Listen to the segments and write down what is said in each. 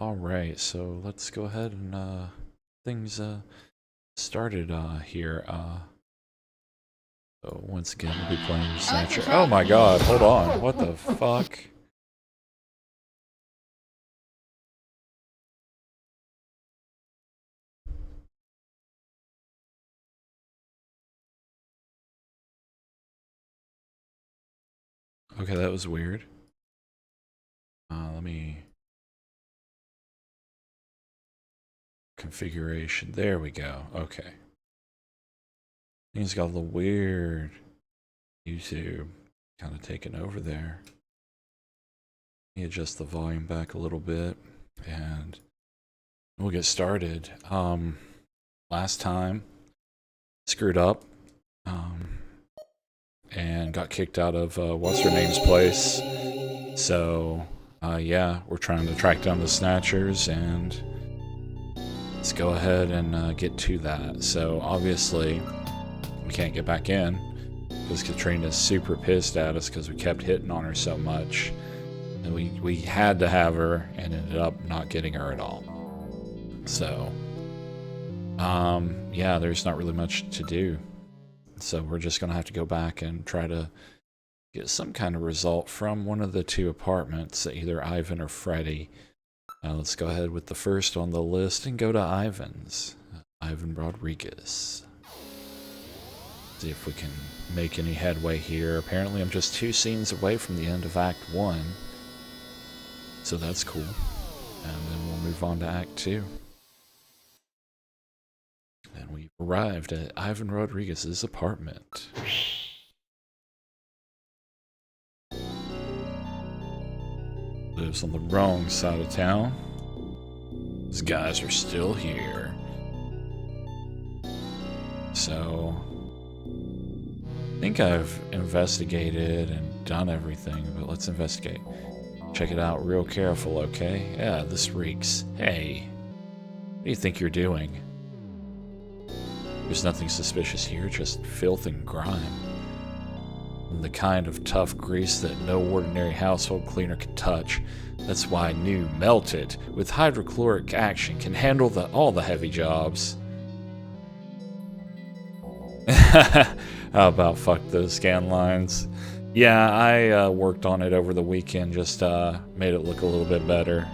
Alright, so let's go ahead and things started here. So once again we'll be playing Snatcher. Oh my god, hold on. What the fuck? Okay, that was weird. Let me configuration. There we go. Okay. Things got a little weird. YouTube kind of taking over there. Let me adjust the volume back a little bit and we'll get started. Last time screwed up and got kicked out of what's her name's place. So yeah, we're trying to track down the Snatchers and let's go ahead and get to that. So obviously we can't get back in because Katrina's super pissed at us because we kept hitting on her so much, and we had to have her and ended up not getting her at all. So yeah, there's not really much to do, so we're just gonna have to go back and try to get some kind of result from one of the two apartments, either Ivan or Freddy. Let's go ahead with the first on the list and go to Ivan's. Ivan Rodriguez. See if we can make any headway here. Apparently I'm just 2 scenes away from the end of Act 1. So that's cool. And then we'll move on to Act 2. And we've arrived at Ivan Rodriguez's apartment. Lives on the wrong side of town. These guys are still here. So I think I've investigated and done everything, but let's investigate. Check it out real careful, okay? Yeah, this reeks. Hey, what do you think you're doing? There's nothing suspicious here, just filth and grime. And the kind of tough grease that no ordinary household cleaner can touch. That's why new Melted with hydrochloric action can handle all the heavy jobs. How about fuck those scan lines? Yeah, I worked on it over the weekend, just made it look a little bit better.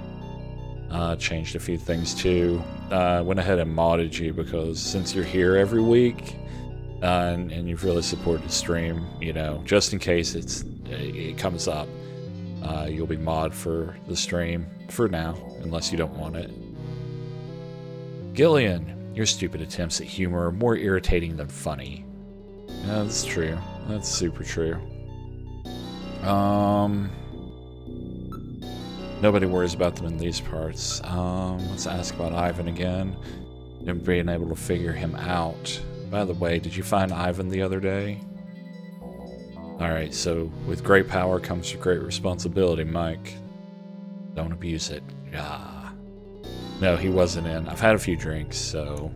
Changed a few things too. Went ahead and modded you because since you're here every week, and you've really supported the stream, you know, just in case it comes up, you'll be mod for the stream for now, unless you don't want it. Gillian, your stupid attempts at humor are more irritating than funny. Yeah, that's true. That's super true. Nobody worries about them in these parts. Let's ask about Ivan again and being able to figure him out. By the way, did you find Ivan the other day? Alright, so with great power comes great responsibility, Mike. Don't abuse it. Ah. No, he wasn't in. I've had a few drinks, so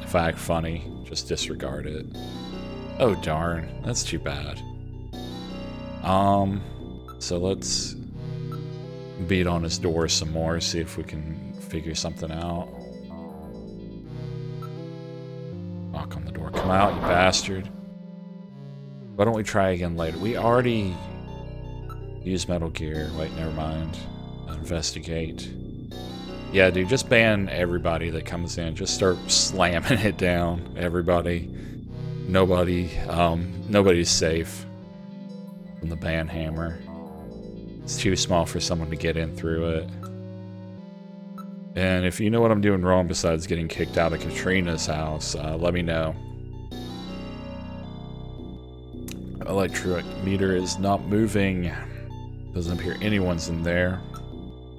if I act funny, just disregard it. Oh darn, that's too bad. So let's beat on his door some more, see if we can figure something out. Knock on the door. Come out, you bastard. Why don't we try again later? We already used Metal Gear. Wait, never mind. Investigate. Yeah, dude, just ban everybody that comes in. Just start slamming it down. Everybody. Nobody's safe from the ban hammer. It's too small for someone to get in through it. And if you know what I'm doing wrong besides getting kicked out of Katrina's house, let me know. Electric meter is not moving. Doesn't appear anyone's in there.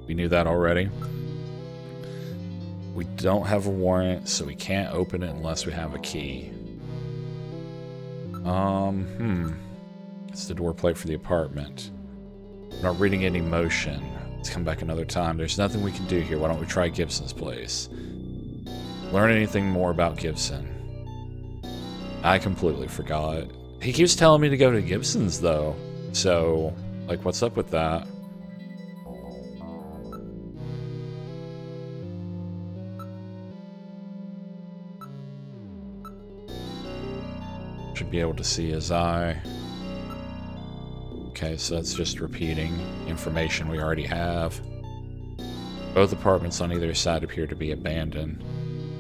We knew that already. We don't have a warrant, so we can't open it unless we have a key. It's the door plate for the apartment. I'm not reading any motion. Let's come back another time. There's nothing we can do here. Why don't we try Gibson's place? Learn anything more about Gibson. I completely forgot. He keeps telling me to go to Gibson's though. So, like, what's up with that? Should be able to see his eye. Okay, so that's just repeating information we already have. Both apartments on either side appear to be abandoned.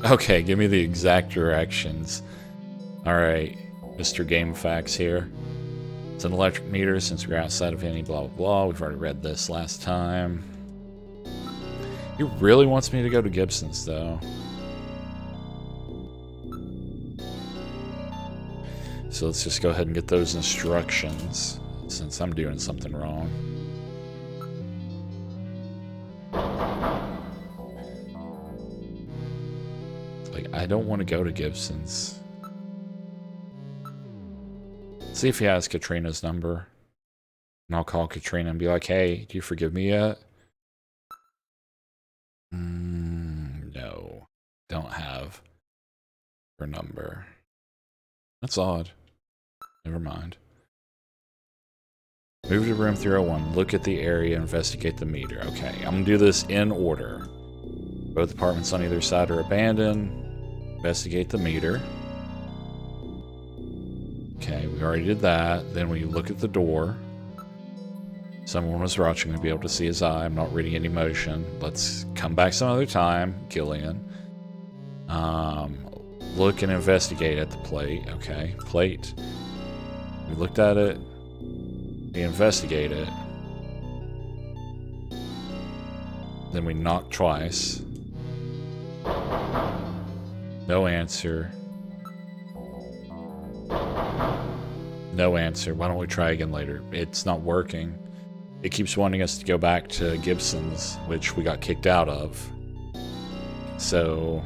Okay, give me the exact directions. Alright, Mr. GameFAQs here. It's an electric meter since we're outside of any blah blah blah. We've already read this last time. He really wants me to go to Gibson's though. So let's just go ahead and get those instructions since I'm doing something wrong. Like, I don't want to go to Gibson's. See if he has Katrina's number. And I'll call Katrina and be like, hey, do you forgive me yet? No. Don't have her number. That's odd. Never mind. Move to room 301. Look at the area. Investigate the meter. Okay, I'm going to do this in order. Both apartments on either side are abandoned. Investigate the meter. Okay, we already did that. Then we look at the door. Someone was watching to be able to see his eye. I'm not reading any motion. Let's come back some other time. Gillian. Look and investigate at the plate. Okay, plate. We looked at it. We investigate it. Then we knock twice. No answer. No answer. Why don't we try again later? It's not working. It keeps wanting us to go back to Gibson's, which we got kicked out of. So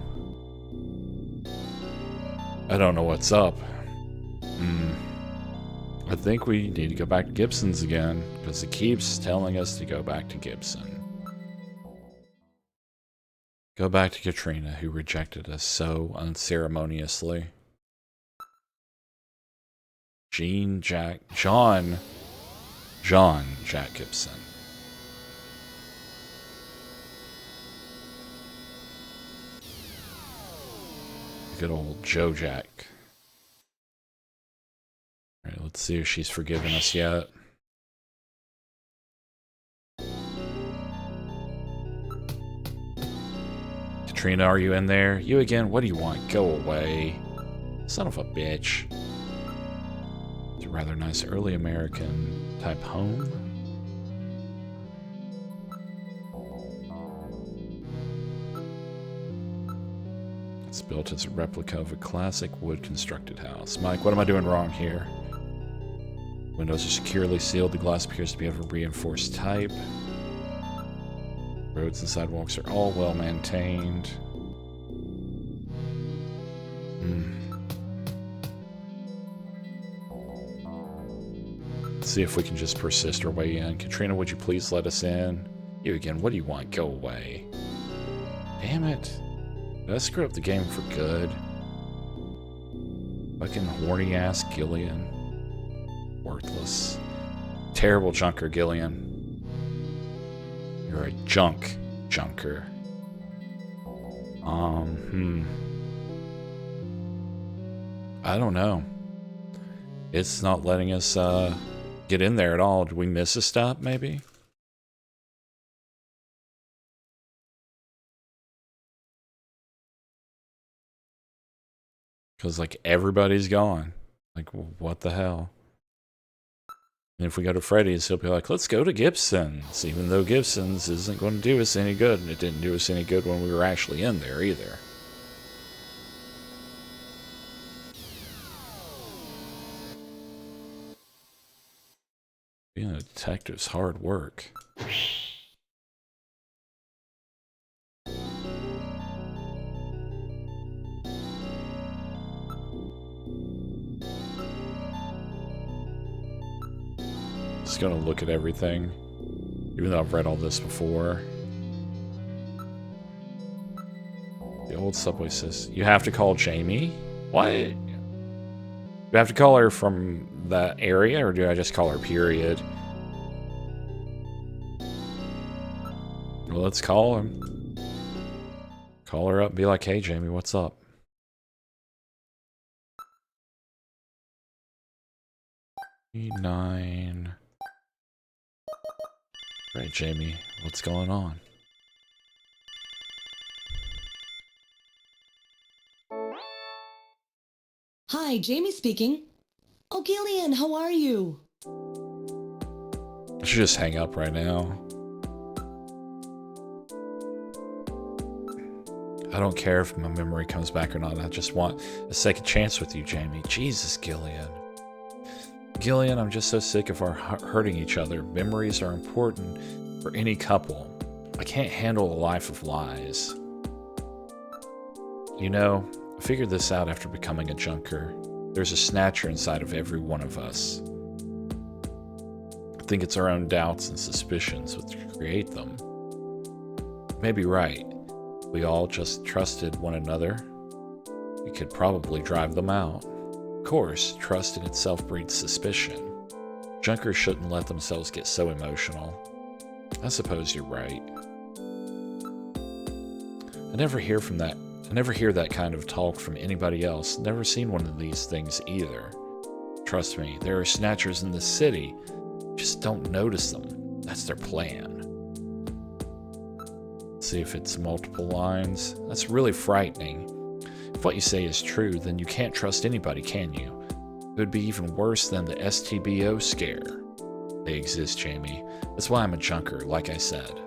I don't know what's up. I think we need to go back to Gibson's again, because it keeps telling us to go back to Gibson. Go back to Katrina, who rejected us so unceremoniously. John Jack Gibson. Good old Joe Jack. Alright, let's see if she's forgiven us yet. Katrina, are you in there? You again? What do you want? Go away. Son of a bitch. It's a rather nice early American type home. It's built as a replica of a classic wood-constructed house. Mike, what am I doing wrong here? Windows are securely sealed. The glass appears to be of a reinforced type. Roads and sidewalks are all well maintained. Let's see if we can just persist our way in. Katrina, would you please let us in? You again, what do you want? Go away. Damn it. Did I screw up the game for good? Fucking horny ass Gillian. Worthless. Terrible junker, Gillian. You're a junker. I don't know. It's not letting us get in there at all. Did we miss a step, maybe? Because, like, everybody's gone. Like, what the hell? And if we go to Freddy's, he'll be like, let's go to Gibson's. Even though Gibson's isn't going to do us any good. And it didn't do us any good when we were actually in there, either. Being a detective's hard work. Just gonna look at everything, even though I've read all this before. The old subway says, you have to call Jamie? What? Do I have to call her from that area, or do I just call her period? Well, let's call him. Call her up and be like, hey Jamie, what's up? 9. Right, Jamie, what's going on? Hi, Jamie speaking. Oh, Gillian, how are you? I should just hang up right now. I don't care if my memory comes back or not. I just want a second chance with you, Jamie. Jesus, Gillian. Gillian, I'm just so sick of our hurting each other. Memories are important for any couple. I can't handle a life of lies. You know, I figured this out after becoming a junker. There's a snatcher inside of every one of us. I think it's our own doubts and suspicions which create them. You may be right. We all just trusted one another. We could probably drive them out. Of course, trust in itself breeds suspicion. Junkers shouldn't let themselves get so emotional. I suppose you're right. I never hear that kind of talk from anybody else. Never seen one of these things either. Trust me, there are snatchers in the city. Just don't notice them. That's their plan. See if it's multiple lines. That's really frightening. If what you say is true, then you can't trust anybody, can you? It would be even worse than the STBO scare. They exist, Jamie. That's why I'm a junker, like I said.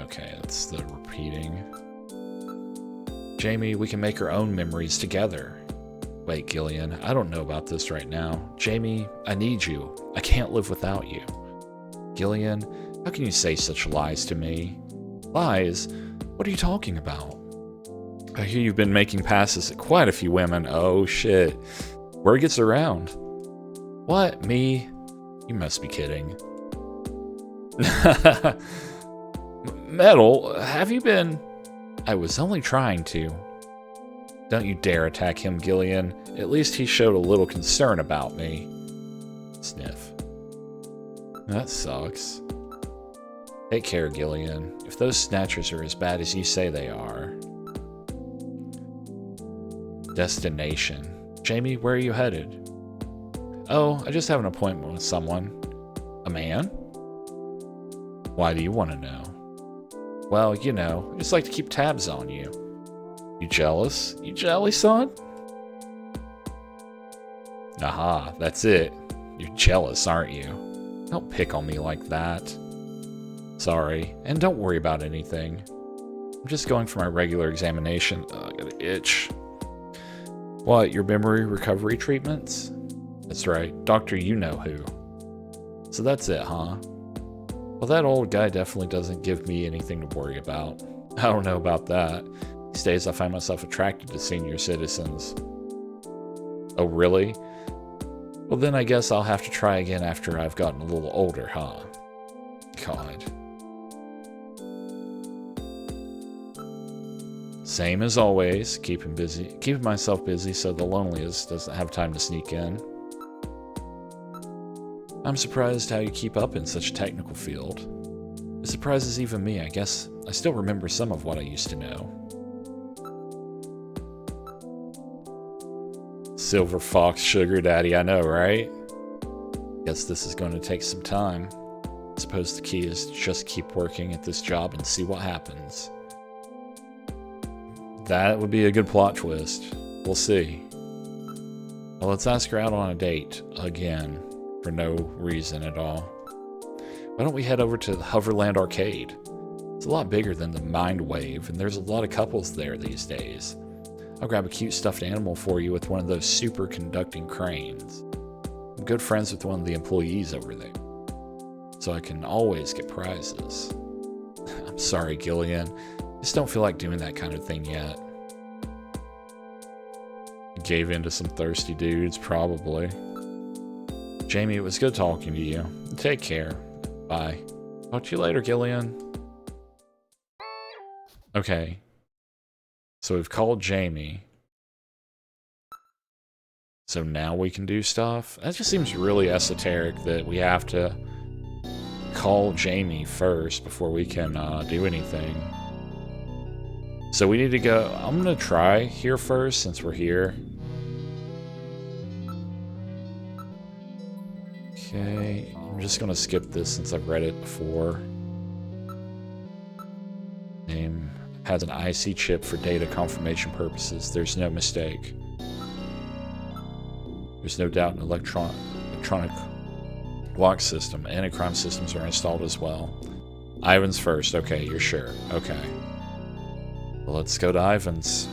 Okay, that's the repeating. Jamie, we can make our own memories together. Wait, Gillian, I don't know about this right now. Jamie, I need you. I can't live without you. Gillian, how can you say such lies to me? Lies? What are you talking about? I hear you've been making passes at quite a few women. Oh, shit. Word gets around. What? Me? You must be kidding. Metal, have you been... I was only trying to. Don't you dare attack him, Gillian. At least he showed a little concern about me. Sniff. That sucks. Take care, Gillian. If those snatchers are as bad as you say they are. Destination. Jamie, where are you headed? Oh, I just have an appointment with someone. A man? Why do you want to know? Well, you know, I just like to keep tabs on you. You jealous? You jelly, son? Aha, that's it. You're jealous, aren't you? Don't pick on me like that. Sorry, and don't worry about anything. I'm just going for my regular examination. I got an itch. What, your memory recovery treatments? That's right, Dr. You-Know-Who. So that's it, huh? Well, that old guy definitely doesn't give me anything to worry about. I don't know about that. These days I find myself attracted to senior citizens. Oh, really? Well, then I guess I'll have to try again after I've gotten a little older, huh? God. Same as always, keeping myself busy so the loneliness doesn't have time to sneak in. I'm surprised how you keep up in such a technical field. It surprises even me. I guess I still remember some of what I used to know. Silver Fox Sugar Daddy, I know, right? Guess this is going to take some time. I suppose the key is to just keep working at this job and see what happens. That would be a good plot twist. We'll see. Well, let's ask her out on a date again. For no reason at all. Why don't we head over to the Hoverland Arcade? It's a lot bigger than the Mind Wave, and there's a lot of couples there these days. I'll grab a cute stuffed animal for you with one of those superconducting cranes. I'm good friends with one of the employees over there, so I can always get prizes. I'm sorry, Gillian. I just don't feel like doing that kind of thing yet. Gave in to some thirsty dudes, probably. Jamie, it was good talking to you. Take care. Bye. Talk to you later, Gillian. Okay. So we've called Jamie. So now we can do stuff? That just seems really esoteric that we have to call Jamie first before we can do anything. So we need to go... I'm going to try here first since we're here. Okay, I'm just gonna skip this since I've read it before. Name has an IC chip for data confirmation purposes. There's no mistake. There's no doubt an electronic lock system. Anti-crime systems are installed as well. Ivan's first. Okay, you're sure. Okay. Well, let's go to Ivan's.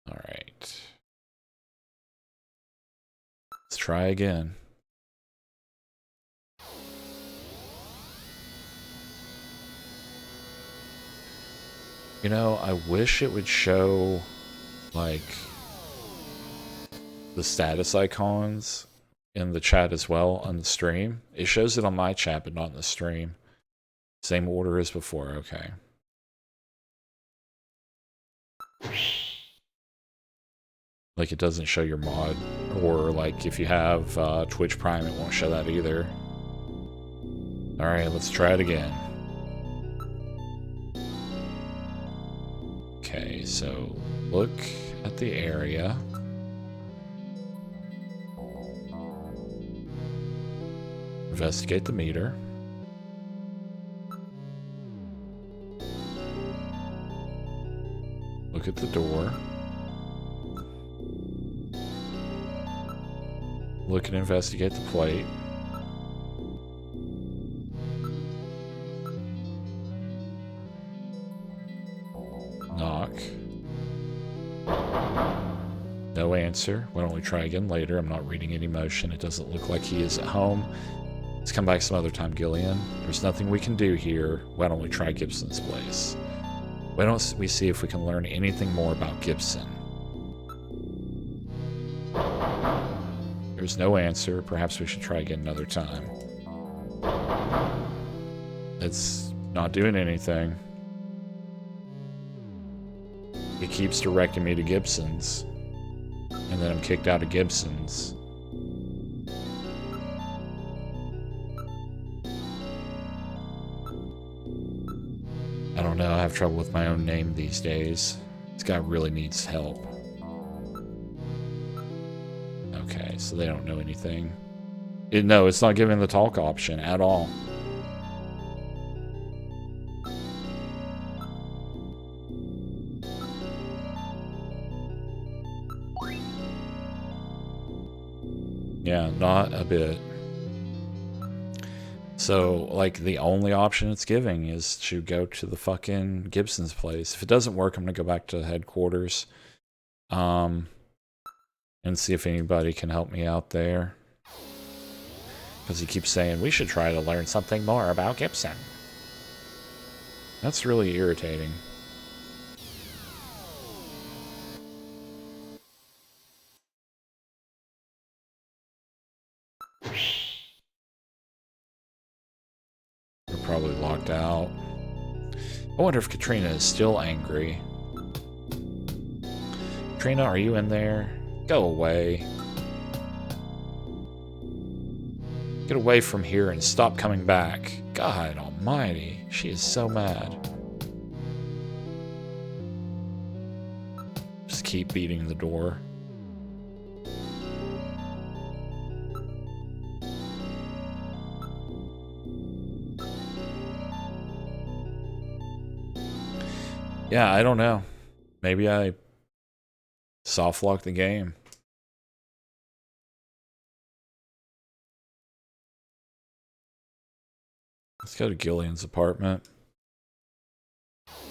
Alright. Let's try again. You know, I wish it would show, like, the status icons in the chat as well on the stream. It shows it on my chat, but not in the stream. Same order as before, okay. Like, it doesn't show your mod, or, like, if you have Twitch Prime, it won't show that either. Alright, let's try it again. Okay, so look at the area. Investigate the meter. Look at the door. Look and investigate the plate. Knock. No answer. Why don't we try again later? I'm not reading any motion. It doesn't look like he is at home. Let's come back some other time, Gillian. There's nothing we can do here. Why don't we try Gibson's place? Why don't we see if we can learn anything more about Gibson? There's no answer. Perhaps we should try again another time. It's not doing anything. It keeps directing me to Gibson's. And then I'm kicked out of Gibson's. I don't know, I have trouble with my own name these days. This guy really needs help. Okay, so they don't know anything. No, it's not giving the talk option at all. Yeah, not a bit. So, like, the only option it's giving is to go to the fucking Gibson's place. If it doesn't work, I'm gonna go back to headquarters. And see if anybody can help me out there. Because he keeps saying, we should try to learn something more about Gibson. That's really irritating. We're probably locked out. I wonder if Katrina is still angry. Katrina, are you in there? Go away. Get away from here and stop coming back. God almighty, she is so mad. Just keep beating the door. Yeah, I don't know. Maybe I soft lock the game. Let's go to Gillian's apartment.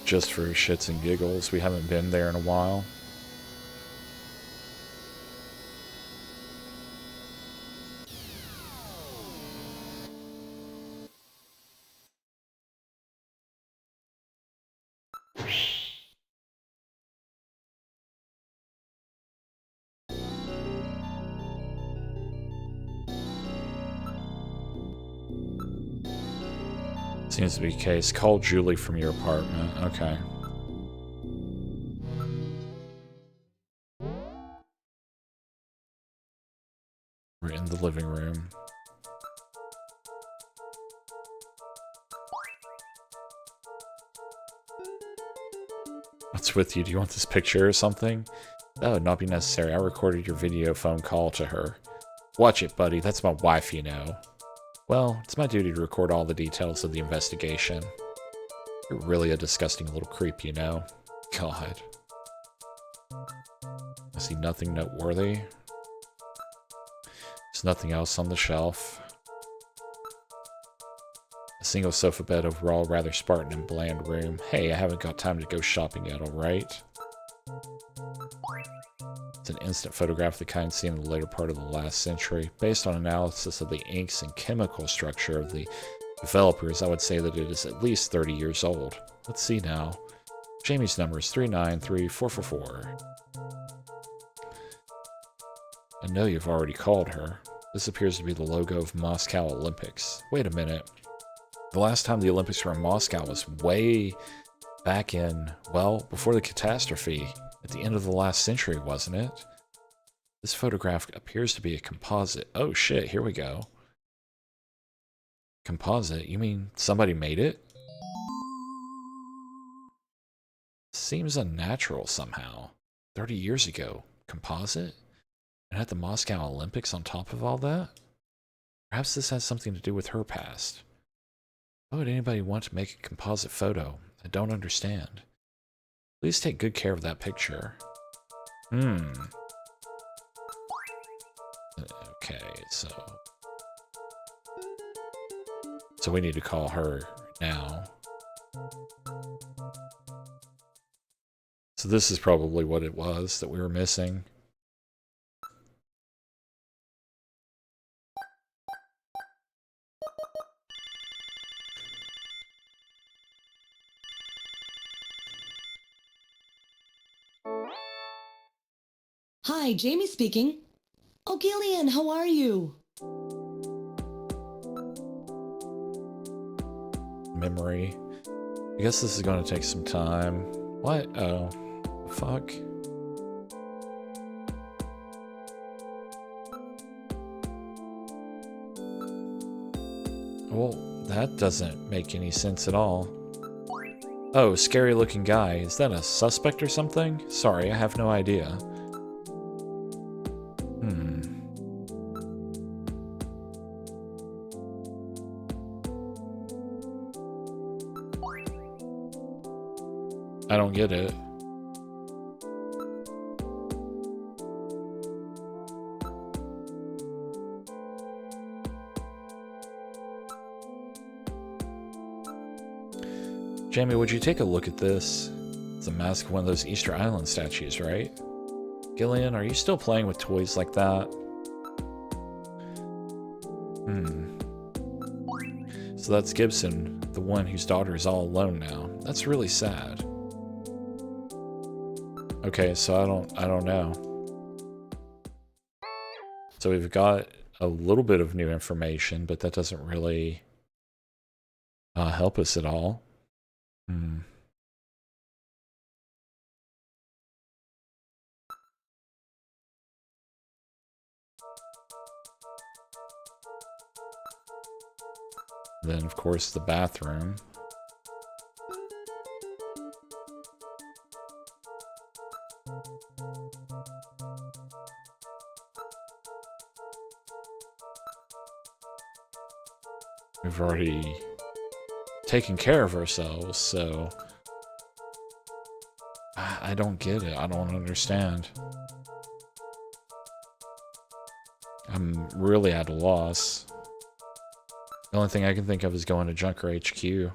Just for shits and giggles. We haven't been there in a while. Seems to be the case. Call Julie from your apartment. Okay. We're in the living room. What's with you? Do you want this picture or something? That would not be necessary. I recorded your video phone call to her. Watch it, buddy. That's my wife, you know. Well, it's my duty to record all the details of the investigation. You're really a disgusting little creep, you know. God. I see nothing noteworthy. There's nothing else on the shelf. A single sofa bed overall, rather Spartan and bland room. Hey, I haven't got time to go shopping yet, alright? It's an instant photograph of the kind seen in the later part of the last century. Based on analysis of the inks and chemical structure of the developers, I would say that it is at least 30 years old. Let's see now. Jamie's number is 393444. I know you've already called her. This appears to be the logo of Moscow Olympics. Wait a minute. The last time the Olympics were in Moscow was way back in, well, before the catastrophe. At the end of the last century, wasn't it? This photograph appears to be a composite. Oh shit, here we go. Composite? You mean somebody made it? Seems unnatural somehow. 30 years ago. Composite? And at the Moscow Olympics on top of all that? Perhaps this has something to do with her past. Why would anybody want to make a composite photo? I don't understand. Please take good care of that picture. Okay, so we need to call her now. So this is probably what it was that we were missing. Hi, Jamie speaking. Oh, Gillian, how are you? Memory. I guess this is going to take some time. What? Oh. Fuck. Well, that doesn't make any sense at all. Oh, scary looking guy. Is that a suspect or something? Sorry, I have no idea. I don't get it. Jamie, would you take a look at this? It's a mask of one of those Easter Island statues, right? Gillian, are you still playing with toys like that? So that's Gibson, the one whose daughter is all alone now. That's really sad. Okay, so I don't know. So we've got a little bit of new information, but that doesn't really help us at all. Then, of course, the bathroom. We've already taken care of ourselves, so I don't get it. I don't understand. I'm really at a loss. The only thing I can think of is going to Junker HQ.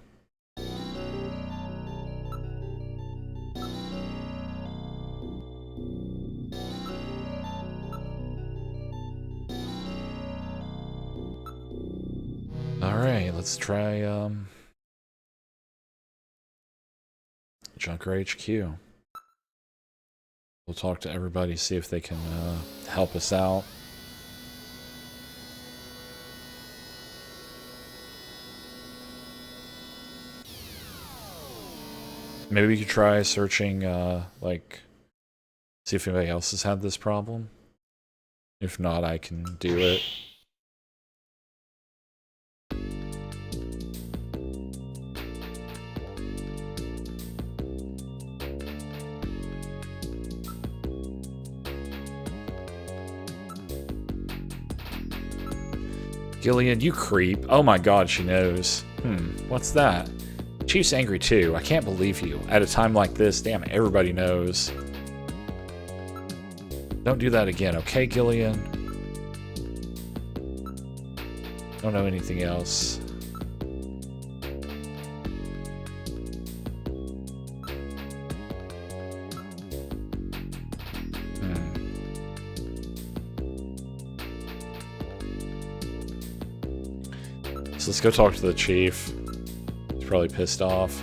Alright, let's try Junker HQ. We'll talk to everybody, see if they can help us out. Maybe we could try searching, like, see if anybody else has had this problem. If not, I can do it. Gillian, you creep. Oh my god, she knows. What's that? Chief's angry too. I can't believe you. At a time like this, damn it, everybody knows. Don't do that again, okay, Gillian? Don't know anything else. So let's go talk to the chief. He's probably pissed off.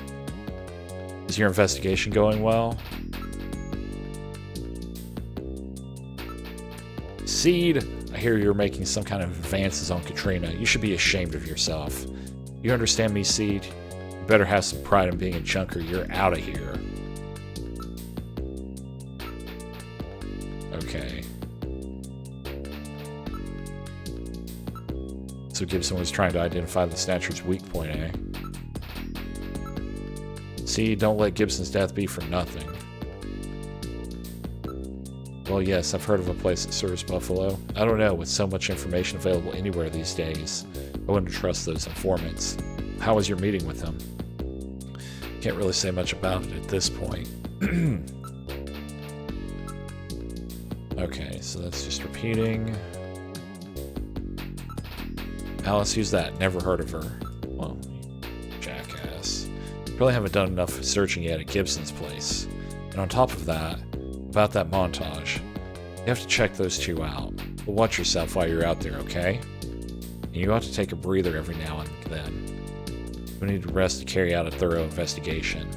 Is your investigation going well? Seed, I hear you're making some kind of advances on Katrina. You should be ashamed of yourself. You understand me, Seed? You better have some pride in being a junker. You're out of here. Okay. So Gibson was trying to identify the Snatcher's weak point, eh? See, don't let Gibson's death be for nothing. Well, yes, I've heard of a place that serves buffalo. I don't know, with so much information available anywhere these days, I wouldn't trust those informants. How was your meeting with them? Can't really say much about it at this point. Okay, so that's just repeating. Alice, who's that? Never heard of her. Well, jackass. Probably haven't done enough searching yet at Gibson's place. And on top of that, about that montage, you have to check those two out. But watch yourself while you're out there, okay? And you ought to take a breather every now and then. We need to rest to carry out a thorough investigation.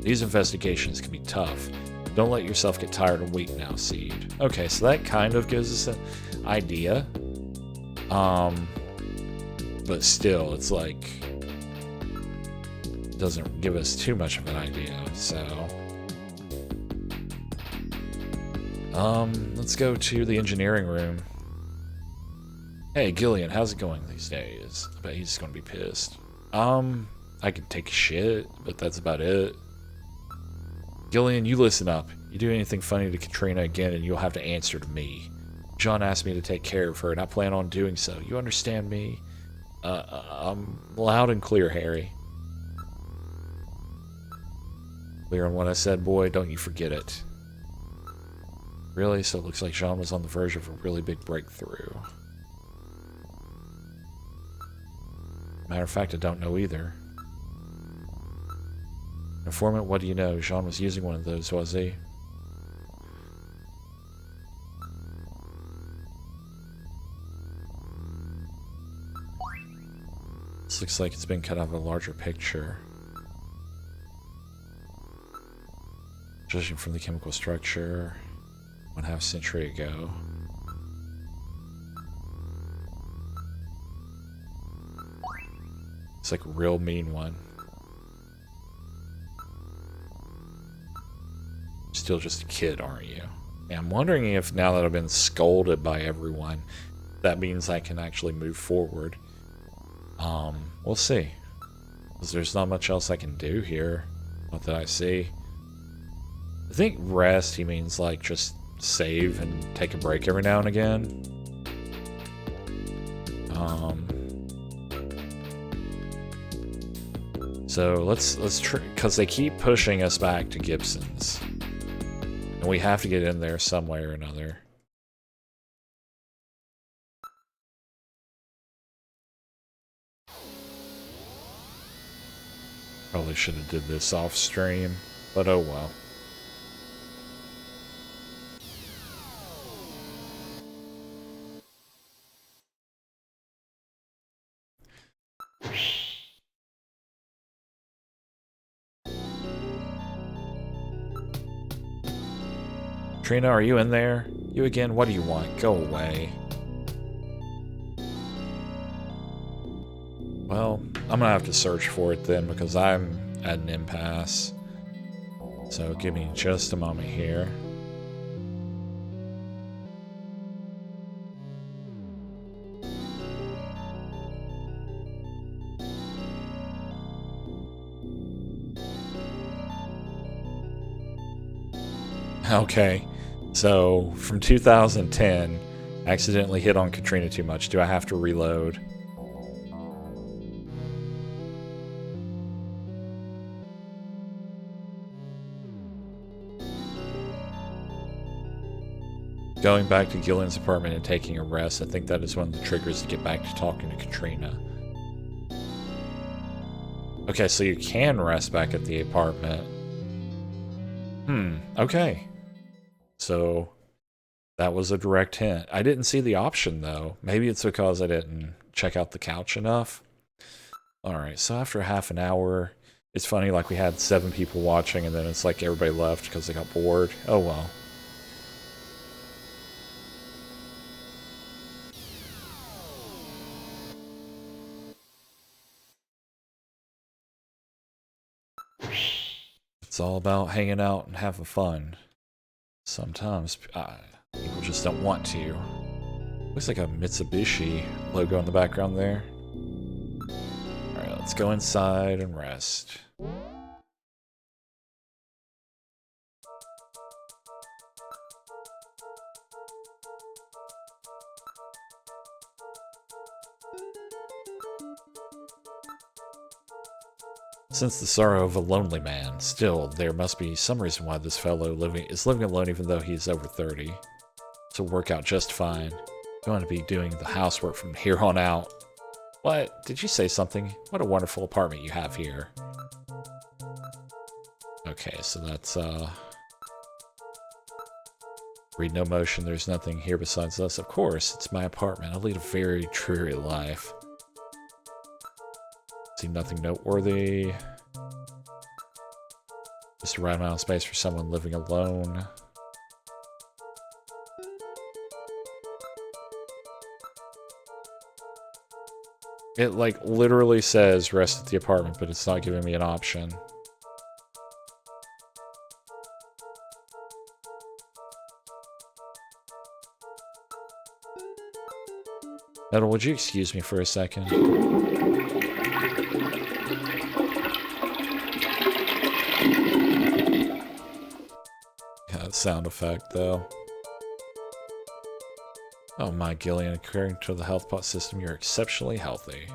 These investigations can be tough. Don't let yourself get tired and weak now, Seed. Okay, so that kind of gives us an idea. But still, it's like, it doesn't give us too much of an idea, so. Let's go to the engineering room. Hey, Gillian, how's it going these days? I bet he's gonna be pissed. I could take a shit, but that's about it. Gillian, you listen up. You do anything funny to Katrina again and you'll have to answer to me. John asked me to take care of her and I plan on doing so. You understand me? Loud and clear, Harry. Clear on what I said, boy, don't you forget it. Really? So it looks like Jean was on the verge of a really big breakthrough. Matter of fact, I don't know either. Informant, what do you know? Jean was using one of those, was he? This looks like it's been cut out of a larger picture. Judging from the chemical structure, 1/2 century ago. It's like a real mean one. Still just a kid, aren't you? Yeah, I'm wondering if now that I've been scolded by everyone, that means I can actually move forward. We'll see. Because there's not much else I can do here. Not that I see. I think rest, he means like just save and take a break every now and again. So let's try, because they keep pushing us back to Gibson's. And we have to get in there some way or another. Probably should have did this off stream, but oh well. Trina, are you in there? You again? What do you want? Go away. Well, I'm gonna have to search for it then because I'm at an impasse. So give me just a moment here. Okay, so from 2010, accidentally hit on Katrina too much. Do I have to reload? Going back to Gillian's apartment and taking a rest, I think that is one of the triggers to get back to talking to Katrina. Okay, so you can rest back at the apartment. Okay. So that was a direct hint. I didn't see the option, though. Maybe it's because I didn't check out the couch enough. Alright, so after half an hour, it's funny, like we had 7 people watching, and then it's like everybody left because they got bored. Oh well. It's all about hanging out and having fun. Sometimes people just don't want to. Looks like a Mitsubishi logo in the background there. Alright, let's go inside and rest. Since the sorrow of a lonely man, still, there must be some reason why this fellow is living alone even though he's over 30. This will work out just fine. Going to be doing the housework from here on out. What? Did you say something? What a wonderful apartment you have here. Okay, so that's, read no motion, there's nothing here besides us. Of course, it's my apartment. I lead a very dreary life. See nothing noteworthy. Just the right amount of space for someone living alone. It, like, literally says rest at the apartment, but it's not giving me an option. Metal, would you excuse me for a second? Yeah, sound effect, though. Oh my, Gillian, according to the health pot system, you're exceptionally healthy.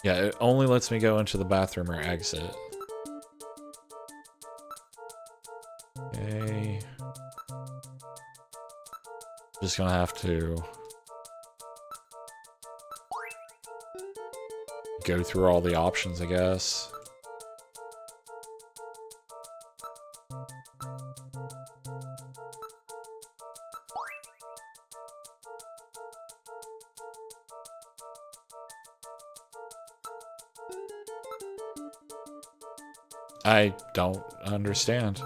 Yeah, it only lets me go into the bathroom or exit. Okay. Just gonna have to go through all the options, I guess. I don't understand.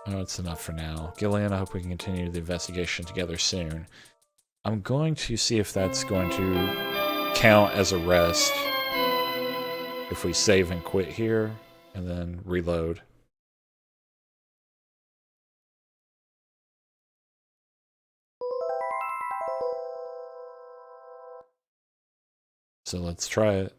Oh, it's enough for now. Gillian, I hope we can continue the investigation together soon. I'm going to see if that's going to count as a rest. If we save and quit here, and then reload. So let's try it.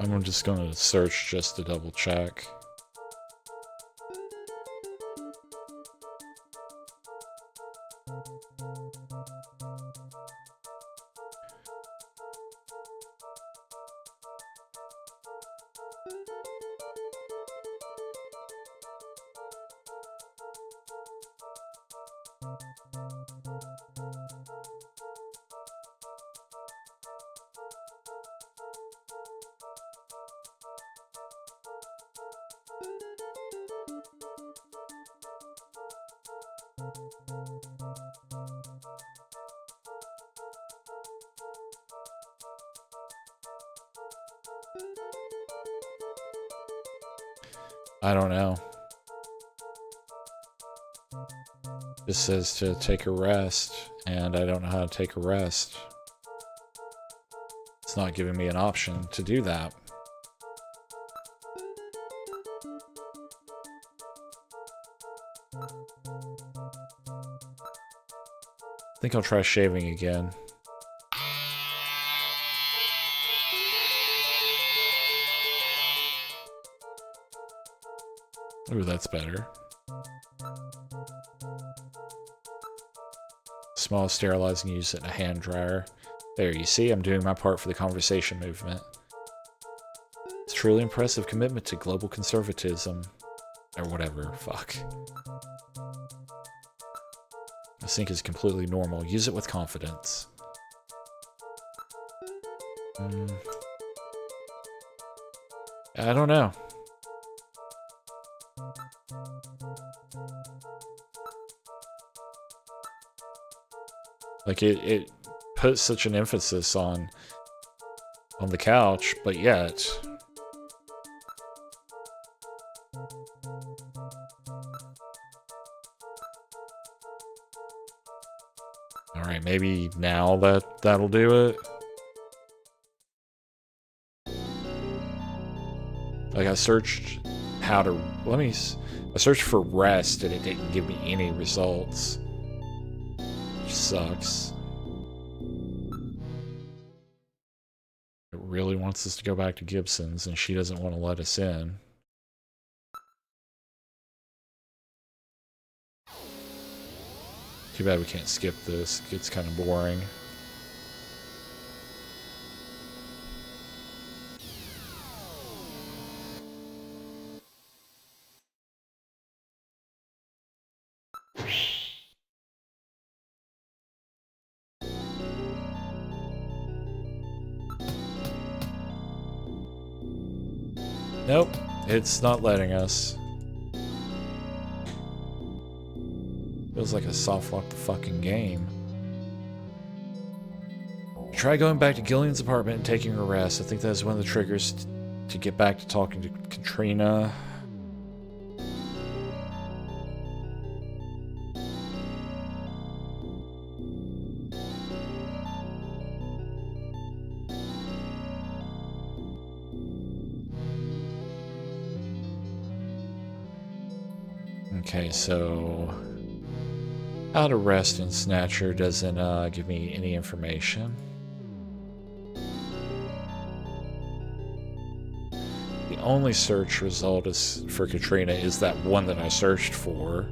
I'm just going to search just to double check. I don't know. This says to take a rest, and I don't know how to take a rest. It's not giving me an option to do that. think I'll try shaving again. Ooh, that's better. Small sterilizing, use it in a hand dryer. There, you see, I'm doing my part for the conversation movement. It's truly impressive commitment to global conservatism. Or whatever, fuck. The sink is completely normal. Use it with confidence. I don't know. Like, it puts such an emphasis on the couch, but yet... Alright, maybe now that'll do it. Like, I searched how to... I searched for rest and it didn't give me any results. Which sucks. It really wants us to go back to Gibson's and she doesn't want to let us in. Too bad we can't skip this. It gets kind of boring. Nope, it's not letting us. Feels like a soft lock the fucking game. Try going back to Gillian's apartment and taking a rest. I think that is one of the triggers to get back to talking to Katrina. Okay, so how to rest in Snatcher doesn't give me any information. The only search result is for Katrina is that one that I searched for.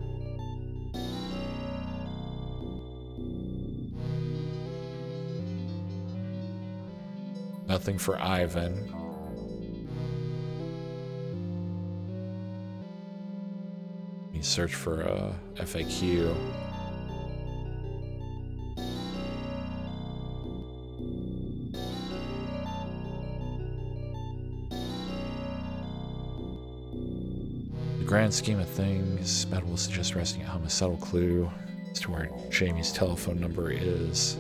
Nothing for Ivan. You search for a FAQ. The grand scheme of things, Battle will suggest resting at home a subtle clue as to where Jamie's telephone number is.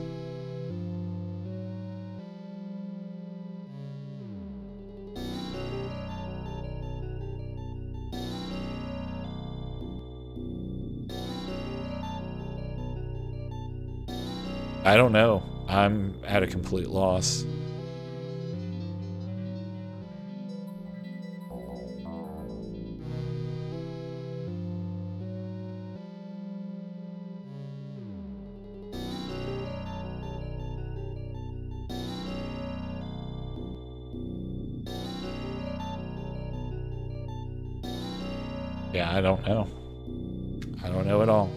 I don't know. I'm at a complete loss. Yeah, I don't know. I don't know at all.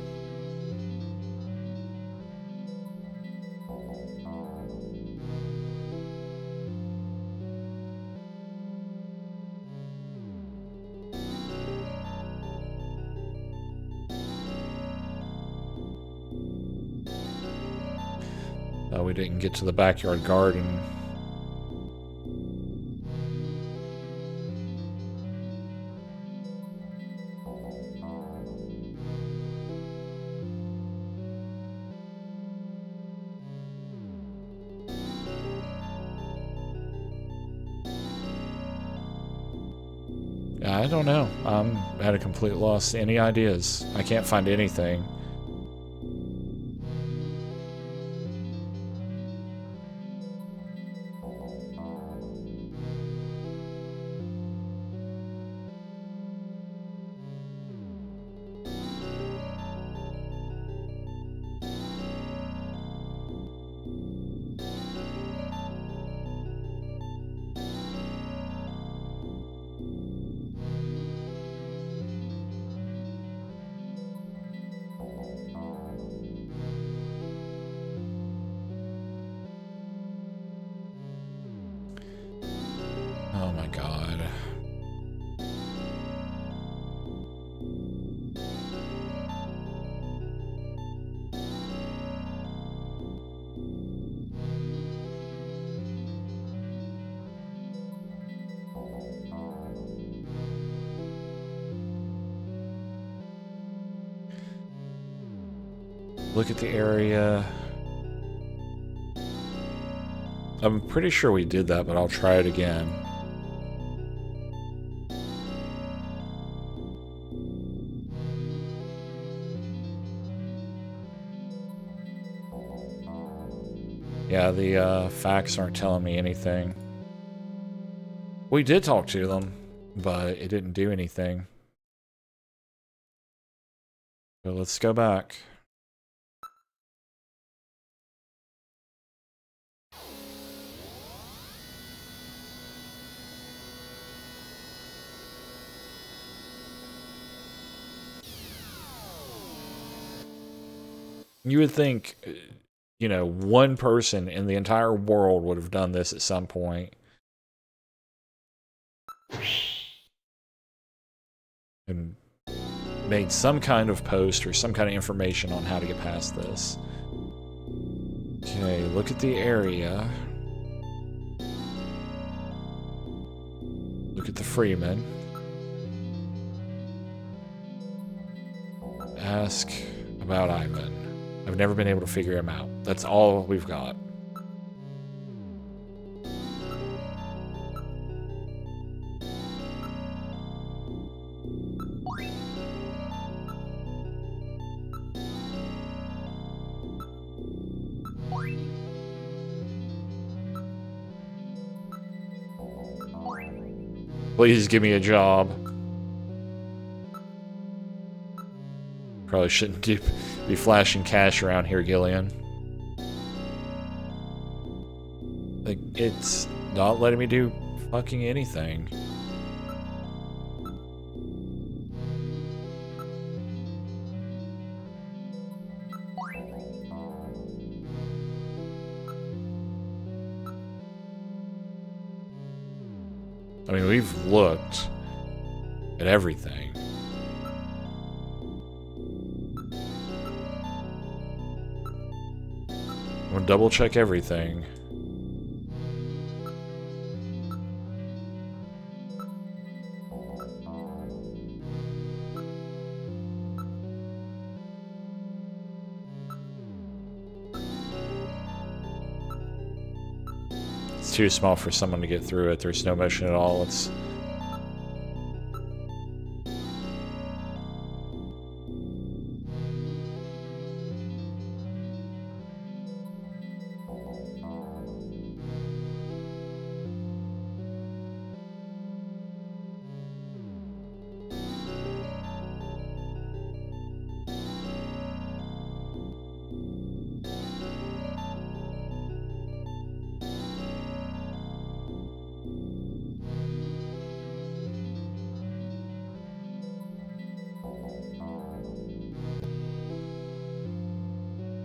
We didn't get to the backyard garden. I don't know. I'm at a complete loss. Any ideas? I can't find anything. Look at the area. I'm pretty sure we did that, but I'll try it again. Yeah, the facts aren't telling me anything. We did talk to them, but it didn't do anything. So let's go back. You would think, you know, one person in the entire world would have done this at some point. And made some kind of post or some kind of information on how to get past this. Okay, look at the area. Look at the Freeman. Ask about Ivan. I've never been able to figure him out. That's all we've got. Please give me a job. Probably shouldn't be flashing cash around here, Gillian. Like, it's not letting me do fucking anything. I mean, we've looked at everything. I'm gonna double check everything. It's too small for someone to get through it. There's no motion at all. It's...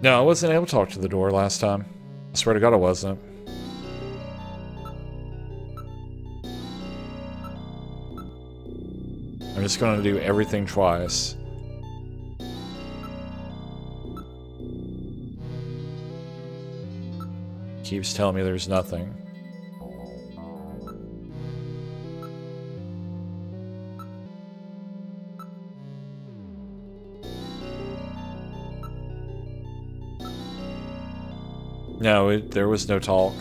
No, I wasn't able to talk to the door last time. I swear to God I wasn't. I'm just gonna do everything twice. Keeps telling me there's nothing. No, there was no talk.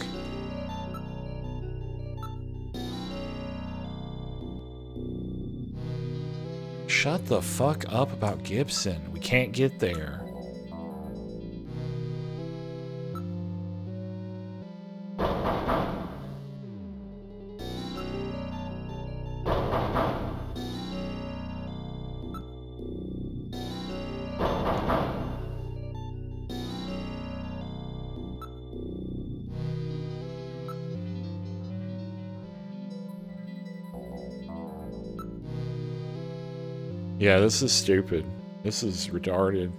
Shut the fuck up about Gibson. We can't get there. Yeah, this is stupid. This is retarded.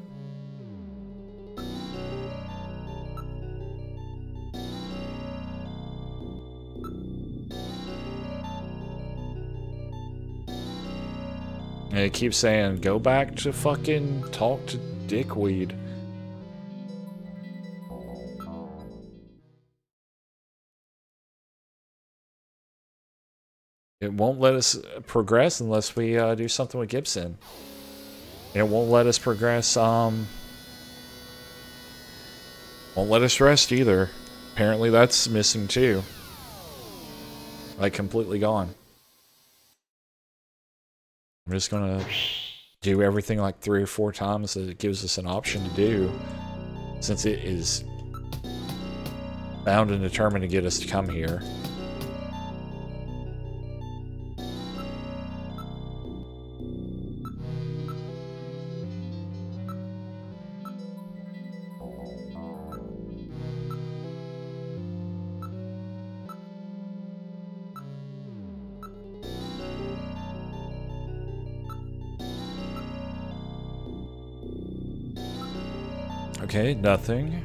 And it keeps saying, go back to fucking talk to Dickweed. It won't let us progress unless we do something with Gibson. And it won't let us progress Won't let us rest either. Apparently that's missing too. Like completely gone. I'm just gonna do everything like 3 or 4 times that it gives us an option to do, since it is bound and determined to get us to come here. Okay, nothing.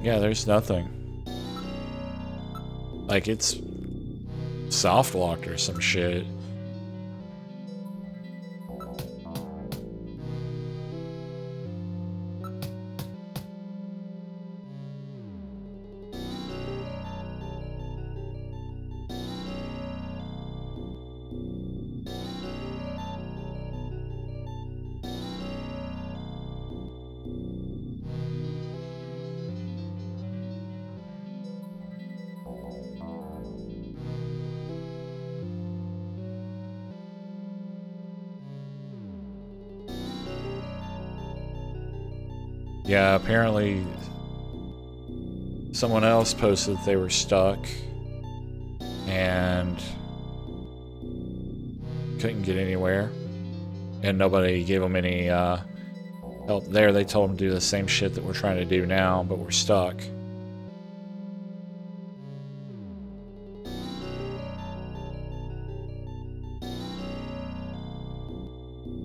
Yeah, there's nothing. Like, it's soft locked or some shit. Yeah, apparently someone else posted that they were stuck and couldn't get anywhere, and nobody gave them any help there. They told them to do the same shit that we're trying to do now, but we're stuck.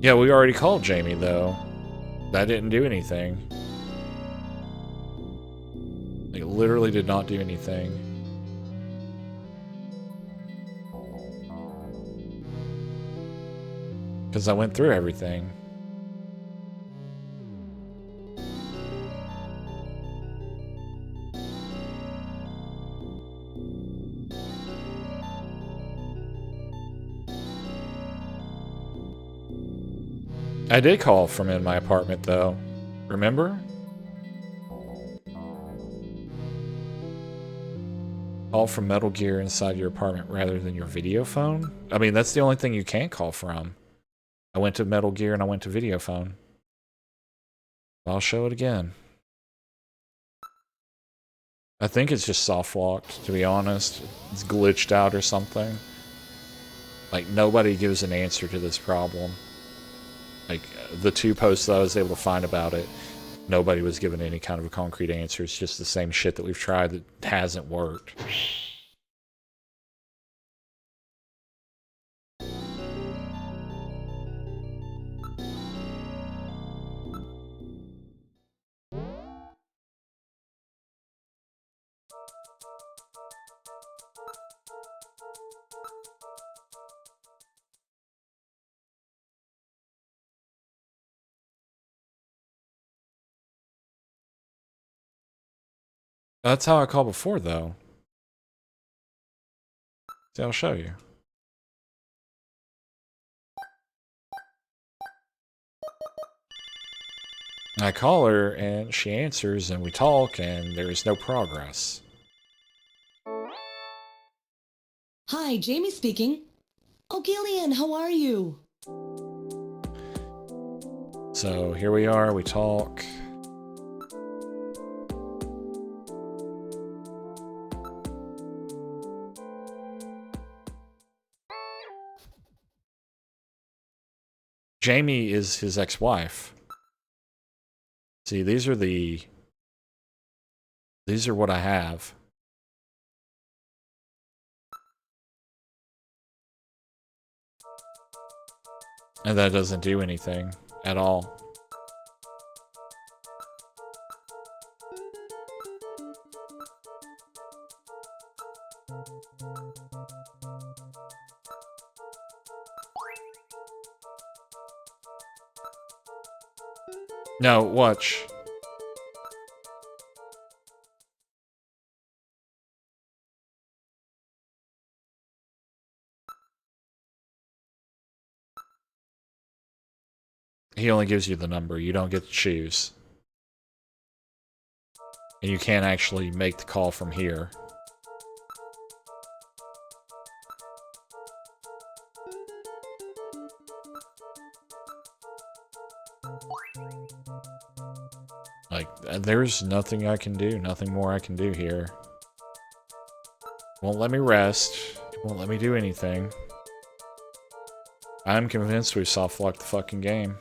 Yeah, we already called Jamie though. That didn't do anything. It literally did not do anything. Because I went through everything. I did call from in my apartment though. Remember? Call from Metal Gear inside your apartment rather than your video phone? I mean, that's the only thing you can call from. I went to Metal Gear and I went to video phone. I'll show it again. I think it's just soft locked, to be honest. It's glitched out or something. Like, nobody gives an answer to this problem. Like, the 2 posts that I was able to find about it, nobody was given any kind of a concrete answer. It's just the same shit that we've tried that hasn't worked. That's how I called before, though. See, I'll show you. I call her, and she answers, and we talk, and there is no progress. Hi, Jamie speaking. Oh, Gillian, how are you? So here we are, we talk. Jamie is his ex-wife. See, these are what I have. And that doesn't do anything at all. No, watch. He only gives you the number. You don't get to choose. And you can't actually make the call from here. Like, there's nothing I can do. Nothing more I can do here. Won't let me rest. It won't let me do anything. I'm convinced we soft-locked the fucking game.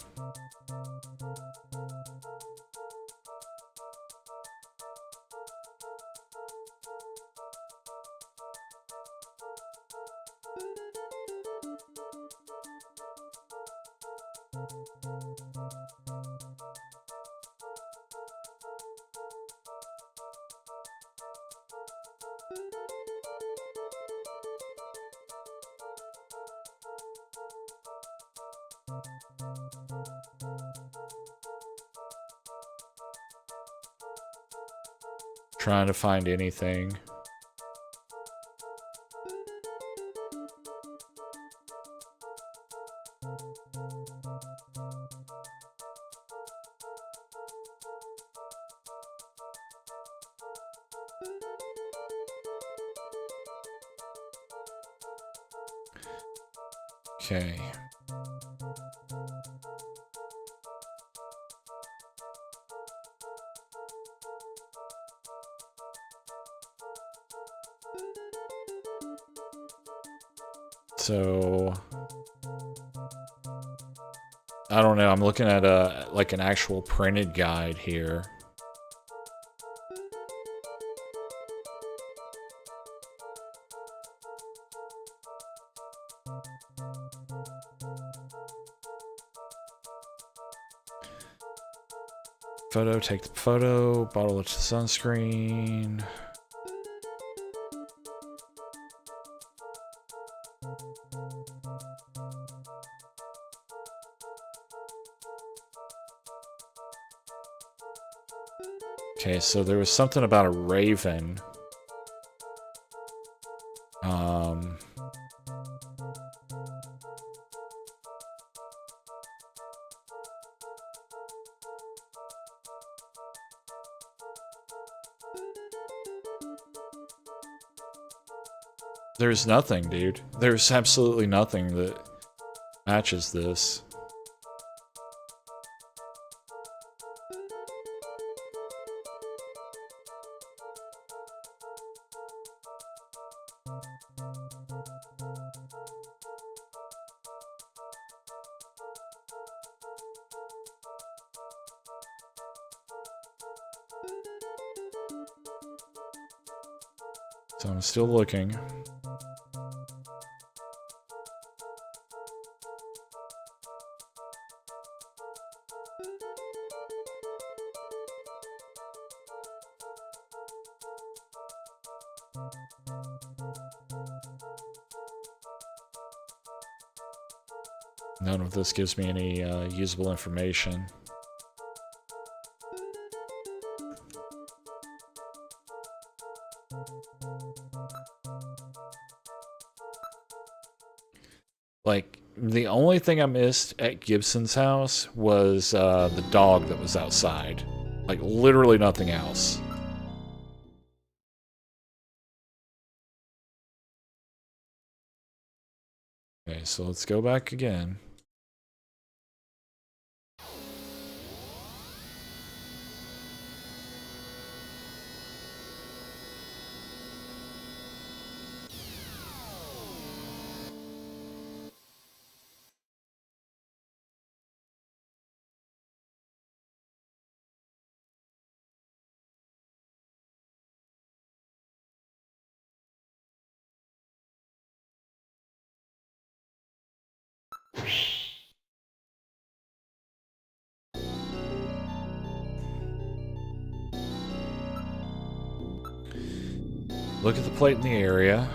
Trying to find anything. Okay. So I don't know. I'm looking at like an actual printed guide here. Photo, take the photo, bottle it to sunscreen. Okay, so there was something about a raven. There's nothing, dude. There's absolutely nothing that matches this. So I'm still looking. None of this gives me any usable information. Like, the only thing I missed at Gibson's house was the dog that was outside. Like, literally nothing else. Okay, so let's go back again. Look at the plate in the area.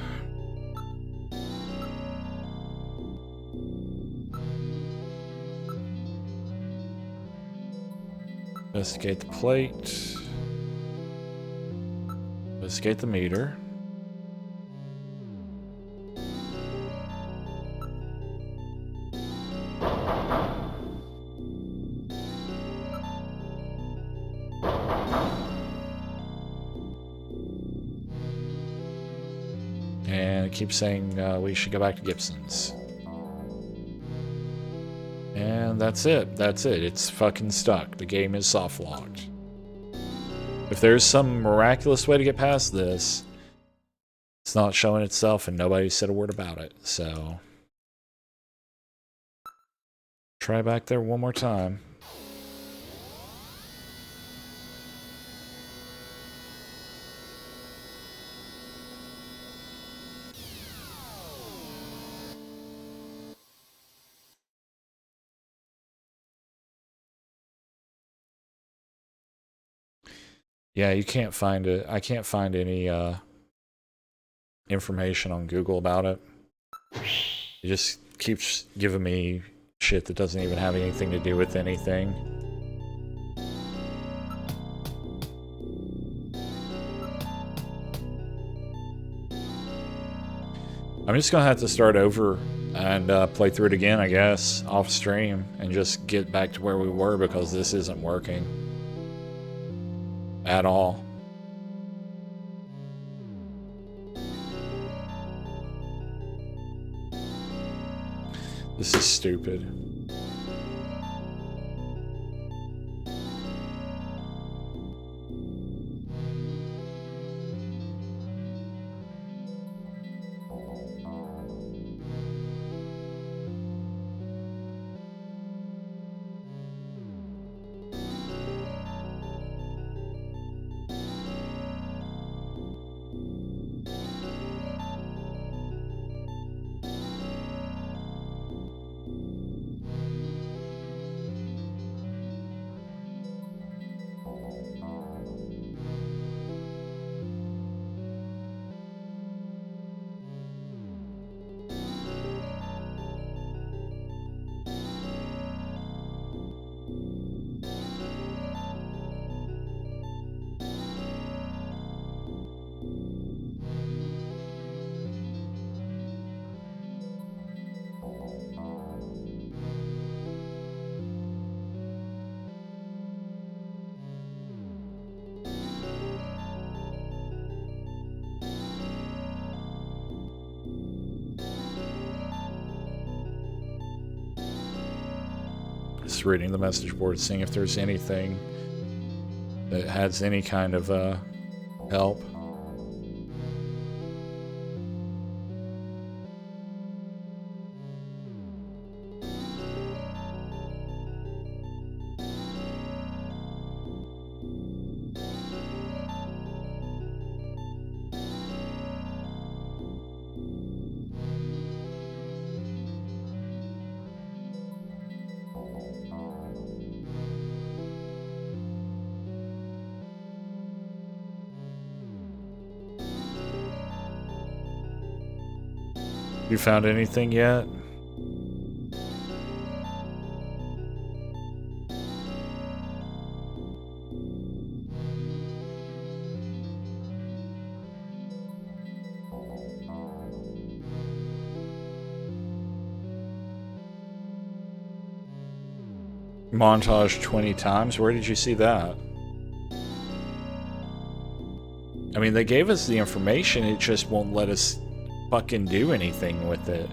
Investigate the plate. Investigate the meter. And it keeps saying we should go back to Gibson's. And that's it. That's it. It's fucking stuck. The game is soft locked. If there's some miraculous way to get past this, it's not showing itself and nobody said a word about it. So try back there one more time. Yeah, you can't find it. I can't find any information on Google about it. It just keeps giving me shit that doesn't even have anything to do with anything. I'm just gonna have to start over and play through it again, I guess, off stream, and just get back to where we were because this isn't working at all. This is stupid. Just reading the message board, seeing if there's anything that has any kind of help. You found anything yet? Montage 20 times? Where did you see that? I mean, they gave us the information, it just won't let us fucking do anything with it.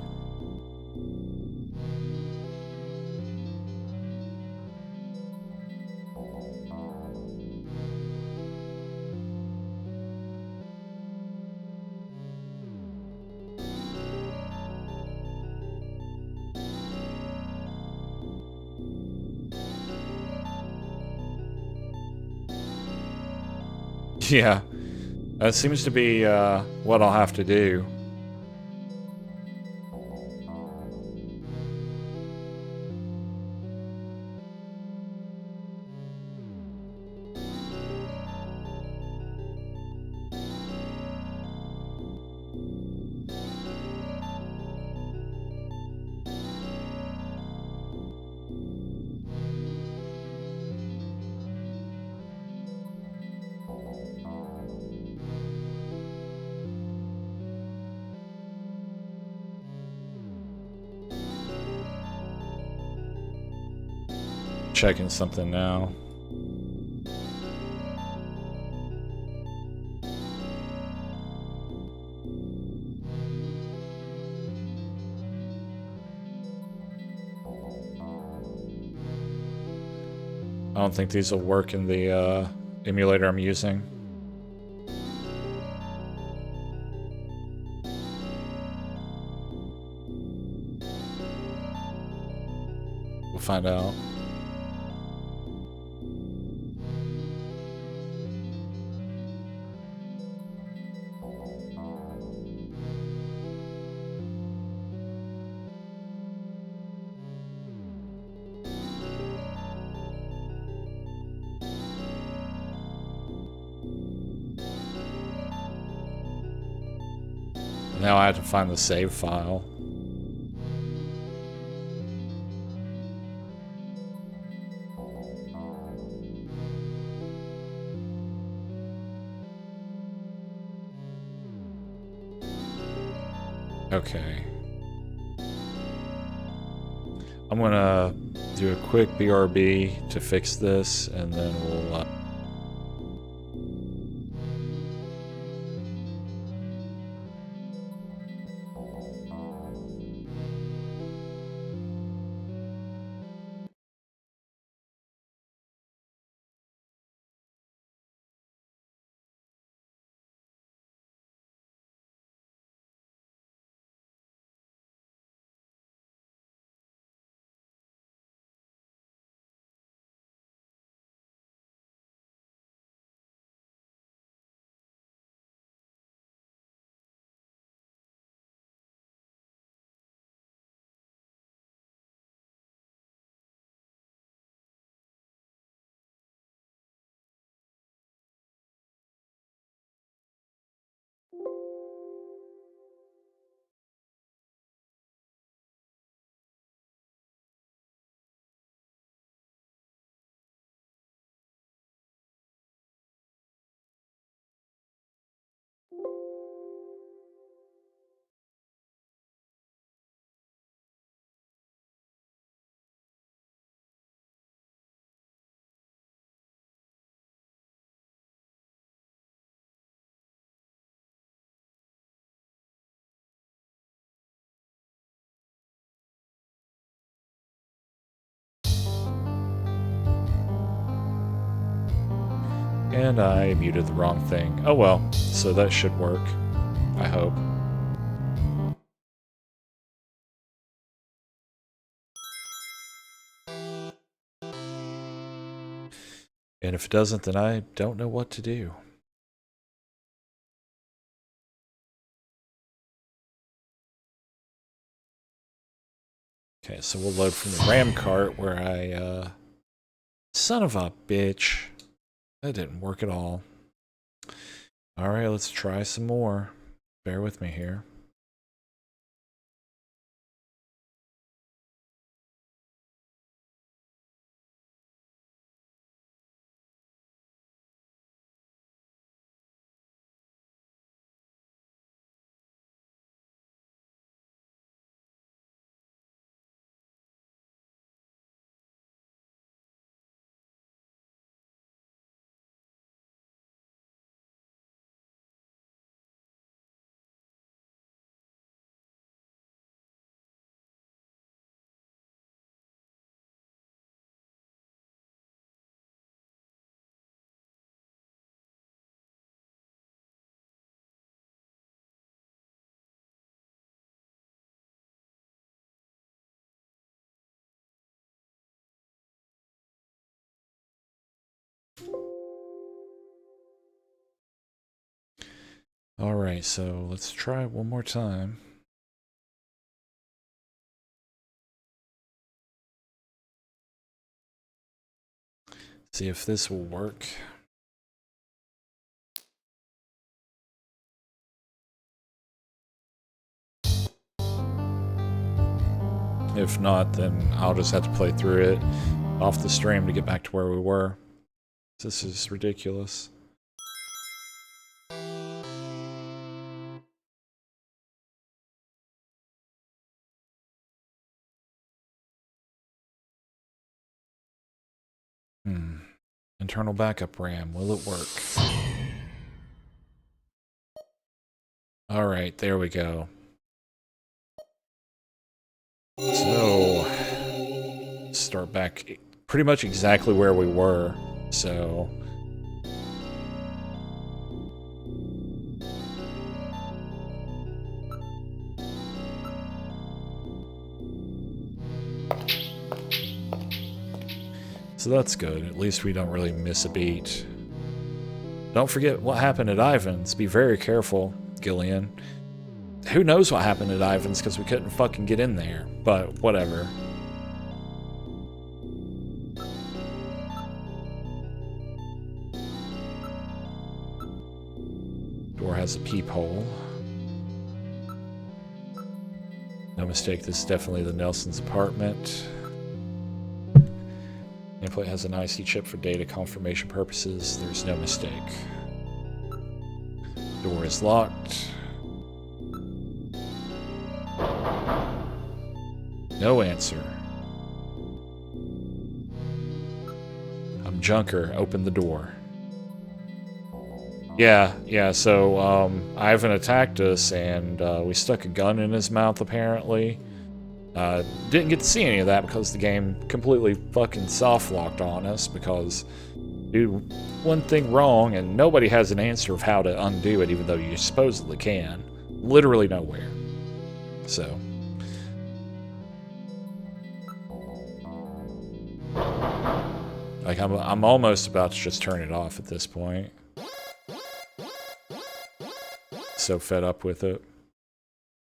Yeah, that seems to be what I'll have to do. checking something now. I don't think these will work in the emulator I'm using. We'll find out. Now I have to find the save file. Okay. I'm gonna do a quick BRB to fix this, and then we'll... And I muted the wrong thing. Oh well, so that should work. I hope. And if it doesn't, then I don't know what to do. Okay, so we'll load from the RAM cart where I, son of a bitch. That didn't work at all. Alright, let's try some more. Bear with me here. Alright, so let's try it one more time. See if this will work. If not, then I'll just have to play through it off the stream to get back to where we were. This is ridiculous. Internal backup RAM. Will it work? Alright, there we go. So, start back pretty much exactly where we were. So, that's good. At least we don't really miss a beat. Don't forget what happened at Ivan's. Be very careful, Gillian. Who knows what happened at Ivan's because we couldn't fucking get in there. But whatever. Door has a peephole. No mistake, this is definitely the Nelson's apartment. Nameplate has an IC chip for data confirmation purposes. There's no mistake. Door is locked. No answer. I'm Junker. Open the door. Yeah, so, Ivan attacked us, and, we stuck a gun in his mouth, apparently. Didn't get to see any of that because the game completely fucking soft-locked on us, because do one thing wrong, and nobody has an answer of how to undo it, even though you supposedly can. Literally nowhere. So... like, I'm almost about to just turn it off at this point. So fed up with it.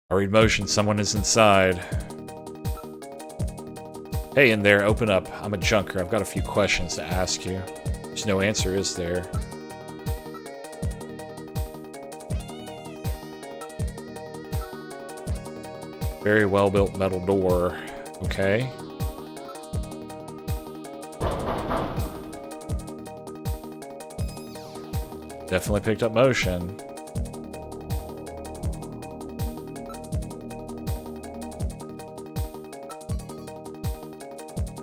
I read motion, someone is inside. Hey in there, open up. I'm a Junker. I've got a few questions to ask you. There's no answer, is there? Very well-built metal door. Okay. Definitely picked up motion.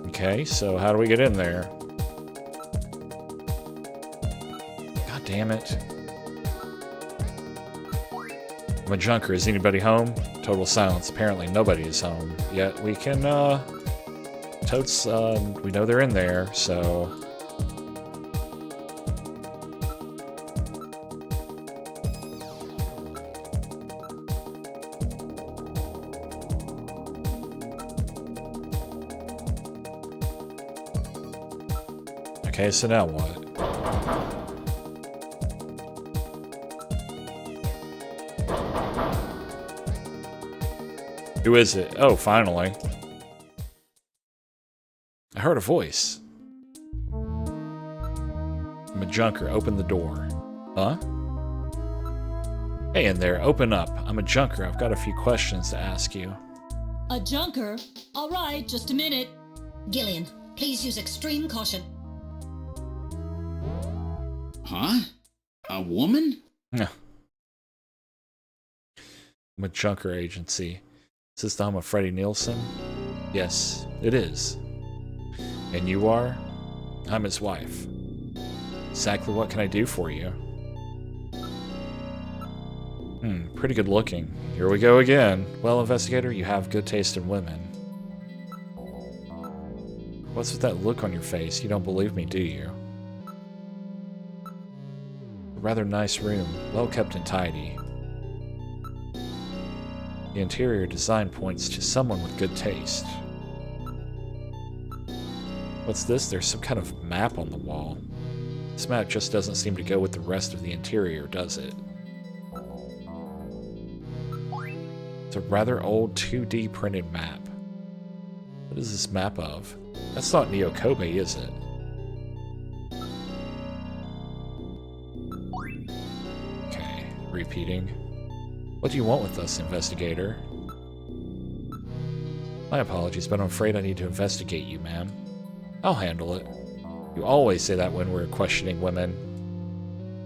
Okay, so how do we get in there? God damn it. I'm a Junker. Is anybody home? Total silence. Apparently nobody is home. Yet we can, totes, we know they're in there, so... Okay, so now what? Who is it? Oh, finally. I heard a voice. I'm a Junker. Open the door. Huh? Hey in there, open up. I'm a Junker. I've got a few questions to ask you. A Junker? All right, just a minute. Gillian, please use extreme caution. Huh? A woman? No. I'm a Junker agency. Is this the home of Freddie Nielsen? Yes, it is. And you are? I'm his wife. Exactly what can I do for you? Pretty good looking. Here we go again. Well, investigator, you have good taste in women. What's with that look on your face? You don't believe me, do you? Rather nice room, well kept and tidy. The interior design points to someone with good taste. What's this? There's some kind of map on the wall. This map just doesn't seem to go with the rest of the interior, does it? It's a rather old 2D printed map. What is this map of? That's not Neo Kobe, is it? Repeating. What do you want with us, investigator? My apologies, but I'm afraid I need to investigate you, ma'am. I'll handle it. You always say that when we're questioning women.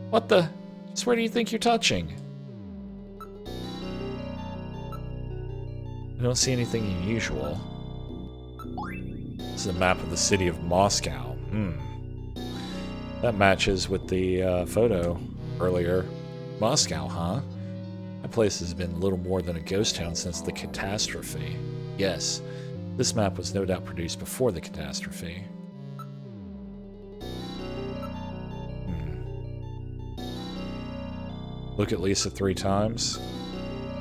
What the? Just where do you think you're touching? I don't see anything unusual. This is a map of the city of Moscow. That matches with the photo earlier. Moscow, huh? That place has been little more than a ghost town since the catastrophe. Yes, this map was no doubt produced before the catastrophe. Look at Lisa 3 times.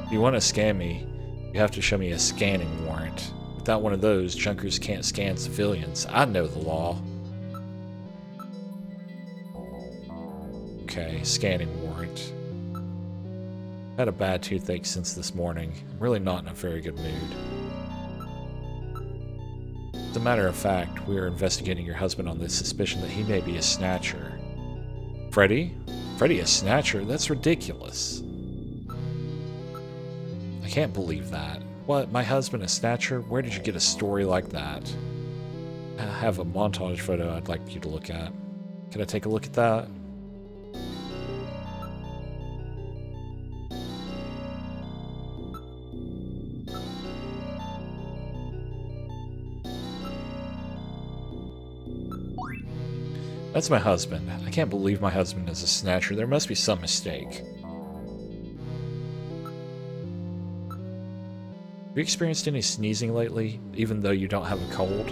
If you want to scam me, you have to show me a scanning warrant. Without one of those, junkers can't scan civilians. I know the law. Okay, scanning warrant. Had a bad toothache since this morning. I'm really not in a very good mood. As a matter of fact, we are investigating your husband on the suspicion that he may be a snatcher. Freddy? Freddy a snatcher? That's ridiculous. I can't believe that. What, my husband a snatcher? Where did you get a story like that? I have a montage photo I'd like you to look at. Can I take a look at that? That's my husband. I can't believe my husband is a snatcher. There must be some mistake. Have you experienced any sneezing lately, even though you don't have a cold?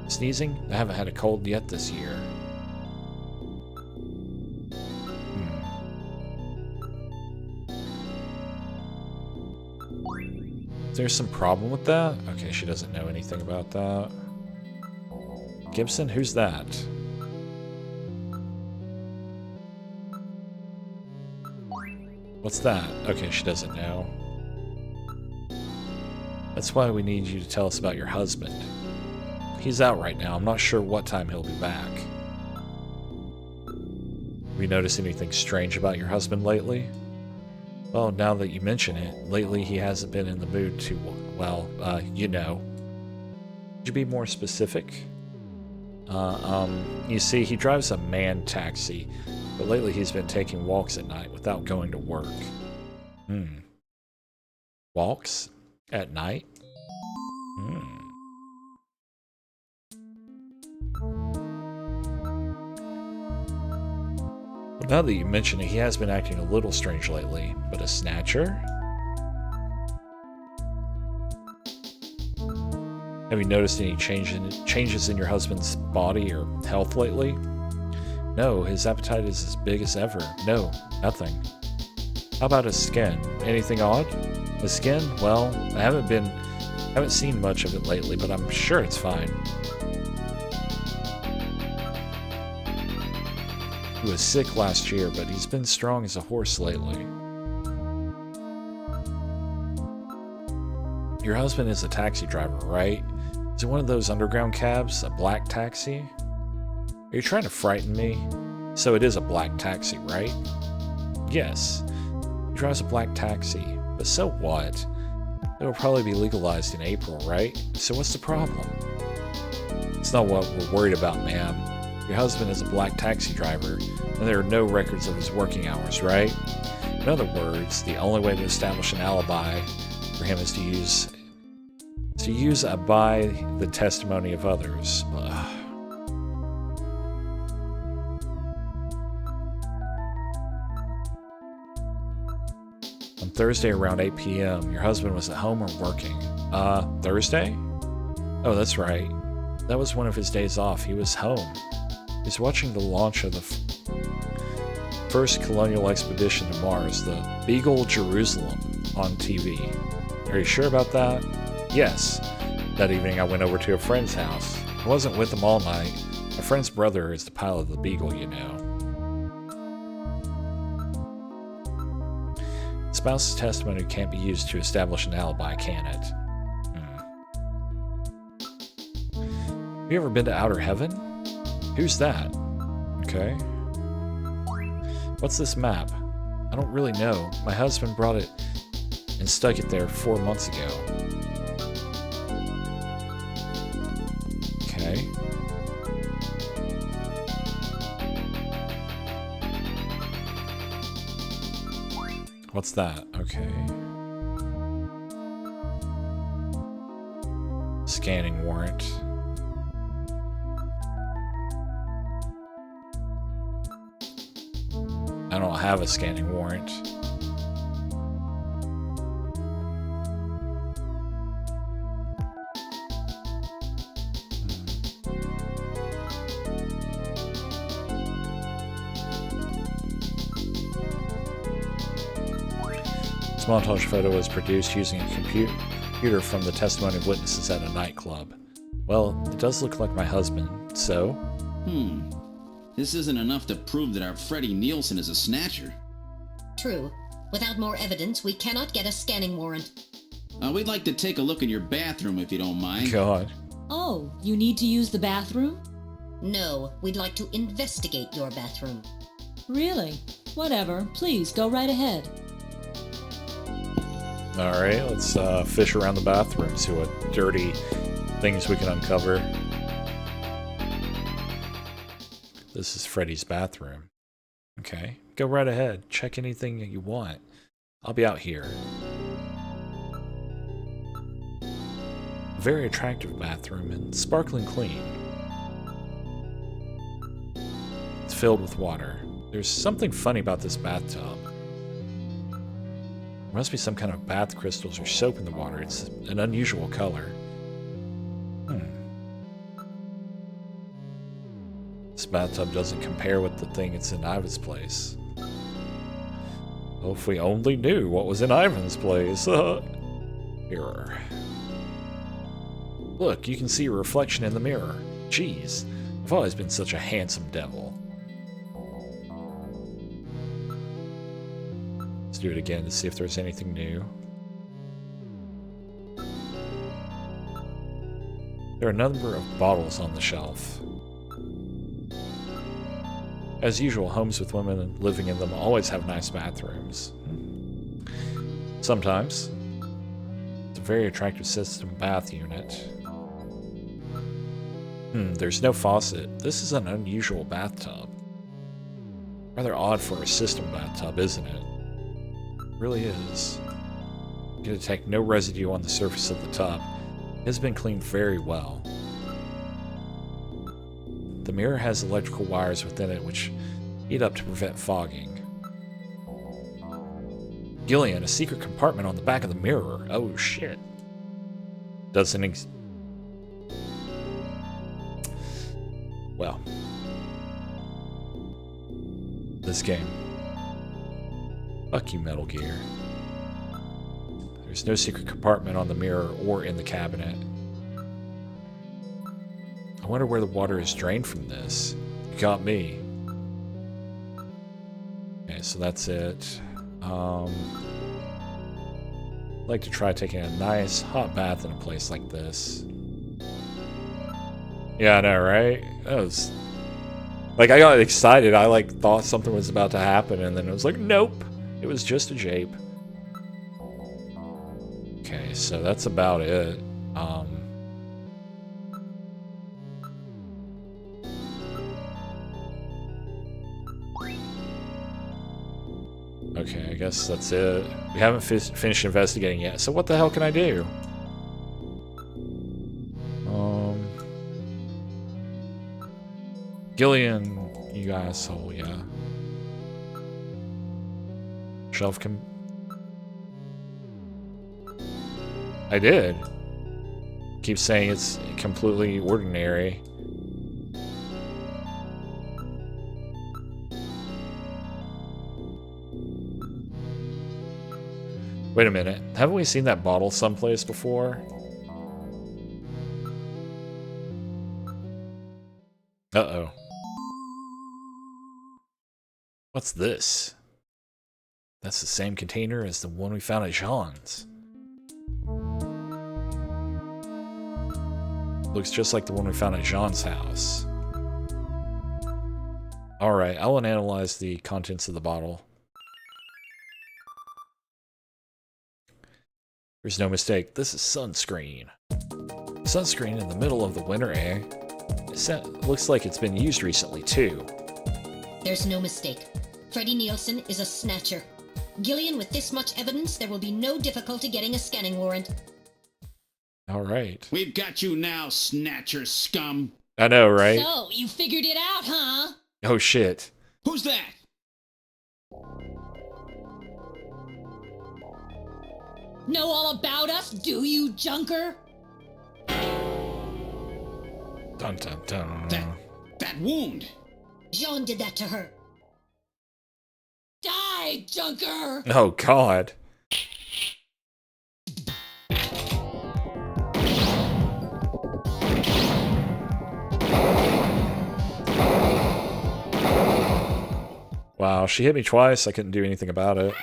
Sneezing? I haven't had a cold yet this year. Is there some problem with that? Okay, she doesn't know anything about that. Gibson? Who's that? What's that? Okay, she doesn't know. That's why we need you to tell us about your husband. He's out right now. I'm not sure what time he'll be back. Have you noticed anything strange about your husband lately? Well, now that you mention it, lately he hasn't been in the mood to, well, you know. Could you be more specific? You see, he drives a manned taxi, but lately he's been taking walks at night without going to work. Walks? At night? Well, now that you mention it, he has been acting a little strange lately, but a snatcher? Have you noticed any changes in your husband's body or health lately? No, his appetite is as big as ever. No, nothing. How about his skin? Anything odd? His skin? Well, I haven't seen much of it lately, but I'm sure it's fine. He was sick last year, but he's been strong as a horse lately. Your husband is a taxi driver, right? Is it one of those underground cabs? A black taxi? Are you trying to frighten me? So it is a black taxi, right? Yes. He drives a black taxi. But so what? It'll probably be legalized in April, right? So what's the problem? It's not what we're worried about, ma'am. Your husband is a black taxi driver, and there are no records of his working hours, right? In other words, the only way to establish an alibi for him is to use by the testimony of others. Ugh. On Thursday around 8 p.m., your husband was at home or working. Thursday? Oh, that's right. That was one of his days off. He was home. He's watching the launch of the first colonial expedition to Mars, the Beagle Jerusalem, on TV. Are you sure about that? Yes. That evening I went over to a friend's house. I wasn't with him all night. My friend's brother is the pilot of the Beagle, you know. Spouse's testimony can't be used to establish an alibi, can it? Have you ever been to Outer Heaven? Who's that? Okay. What's this map? I don't really know. My husband brought it and stuck it there 4 months ago. Okay. What's that? Okay. Scanning warrant. I don't have a scanning warrant. This montage photo was produced using a computer from the testimony of witnesses at a nightclub. Well, it does look like my husband, so... This isn't enough to prove that our Freddie Nielsen is a snatcher. True. Without more evidence, we cannot get a scanning warrant. We'd like to take a look in your bathroom if you don't mind. God. Oh, you need to use the bathroom? No, we'd like to investigate your bathroom. Really? Whatever. Please, go right ahead. Alright, let's fish around the bathroom, see what dirty things we can uncover. This is Freddy's bathroom. Okay, go right ahead. Check anything that you want. I'll be out here. Very attractive bathroom and sparkling clean. It's filled with water. There's something funny about this bathtub. There must be some kind of bath crystals or soap in the water. It's an unusual color. This bathtub doesn't compare with the thing that's in Ivan's place. Oh, if we only knew what was in Ivan's place. Mirror. Look, you can see your reflection in the mirror. Jeez, I've always been such a handsome devil. Let's do it again to see if there's anything new. There are a number of bottles on the shelf. As usual, homes with women living in them always have nice bathrooms. Sometimes. It's a very attractive system bath unit. There's no faucet. This is an unusual bathtub. Rather odd for a system bathtub, isn't it? It really is. You can detect no residue on the surface of the tub. It has been cleaned very well. The mirror has electrical wires within it which heat up to prevent fogging. Gillian, a secret compartment on the back of the mirror. Oh shit. Doesn't well. This game. Fuck you, Metal Gear. There's no secret compartment on the mirror or in the cabinet. I wonder where the water is drained from this. You got me. Okay, so that's it. I'd like to try taking a nice hot bath in a place like this. Yeah, I know, right? That was... Like, I got excited. I, like, thought something was about to happen, and then it was like, nope. It was just a jape. Okay, so that's about it. Okay, I guess that's it. We haven't finished investigating yet, so what the hell can I do? Gillian, you asshole, yeah. Shelf can... I did. Keep saying it's completely ordinary. Wait a minute. Haven't we seen that bottle someplace before? Uh-oh. What's this? That's the same container as the one we found at Jean's. Looks just like the one we found at Jean's house. Alright, I will analyze the contents of the bottle. There's no mistake, this is sunscreen. Sunscreen in the middle of the winter, eh? It looks like it's been used recently, too. There's no mistake. Freddie Nielsen is a snatcher. Gillian, with this much evidence, there will be no difficulty getting a scanning warrant. Alright. We've got you now, snatcher scum. I know, right? So, you figured it out, huh? Oh shit. Who's that? Know all about us, do you, Junker? Dun dun dun. That wound! Jean did that to her. Die, Junker! Oh God. Wow, she hit me twice. I couldn't do anything about it.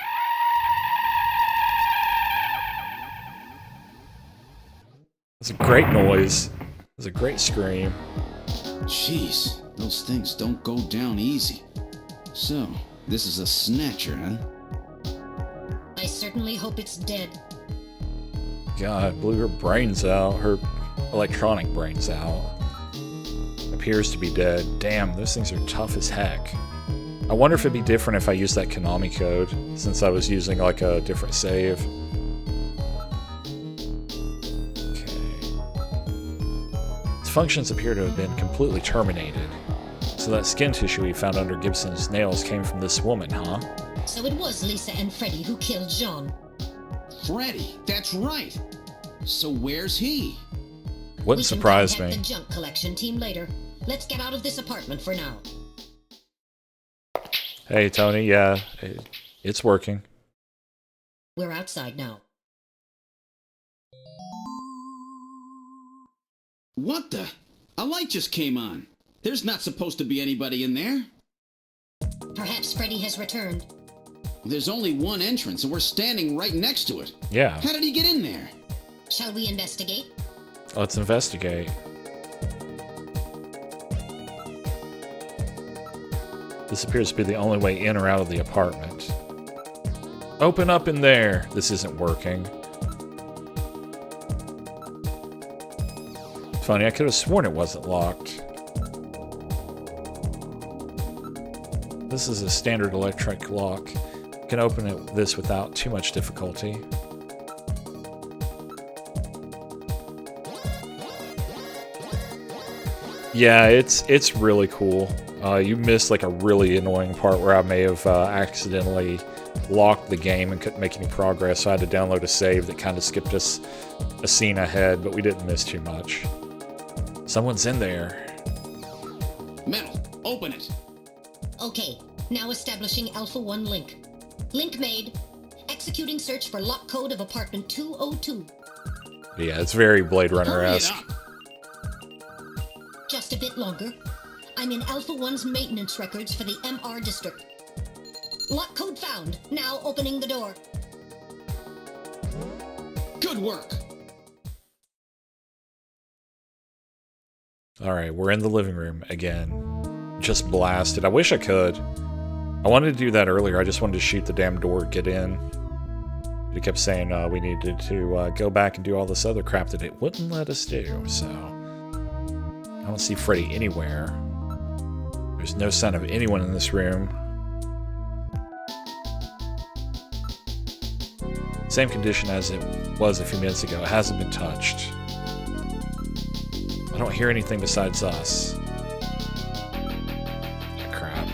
It's a great noise. It was a great scream. Jeez, those things don't go down easy. So, this is a Snatcher, huh? I certainly hope it's dead. God, blew her brains out. Her electronic brains out. Appears to be dead. Damn, those things are tough as heck. I wonder if it'd be different if I used that Konami code, since I was using like a different save. Its functions appear to have been completely terminated. So that skin tissue we found under Gibson's nails came from this woman, huh? So it was Lisa and Freddy who killed Jean. Freddy, that's right! So where's he? Wouldn't surprise We me. can contact the junk collection team later. Let's get out of this apartment for now. Hey, Tony, yeah, it's working. We're outside now. What the? A light just came on. There's not supposed to be anybody in there. Perhaps Freddy has returned. There's only one entrance, and we're standing right next to it. Yeah, How did he get in there? Shall we investigate? let's investigate. This appears to be the only way in or out of the apartment. Open up in there! This isn't working. Funny, I could have sworn it wasn't locked. This is a standard electric lock. You can open this without too much difficulty. Yeah, it's really cool. You missed like a really annoying part where I may have accidentally locked the game and couldn't make any progress, so I had to download a save that kind of skipped us a scene ahead, but we didn't miss too much. Someone's in there. Metal, open it! Okay, now establishing Alpha 1 link. Link made. Executing search for lock code of apartment 202. Yeah, it's very Blade Hurry it Runner-esque. up! Just a bit longer. I'm in Alpha 1's maintenance records for the MR district. Lock code found. Now opening the door. Good work! Alright, we're in the living room again. Just blasted. I wish I could. I wanted to do that earlier. I just wanted to shoot the damn door, get in. It kept saying we needed to go back and do all this other crap that it wouldn't let us do, so... I don't see Freddy anywhere. There's no sign of anyone in this room. Same condition as it was a few minutes ago. It hasn't been touched. I don't hear anything besides us. Crap.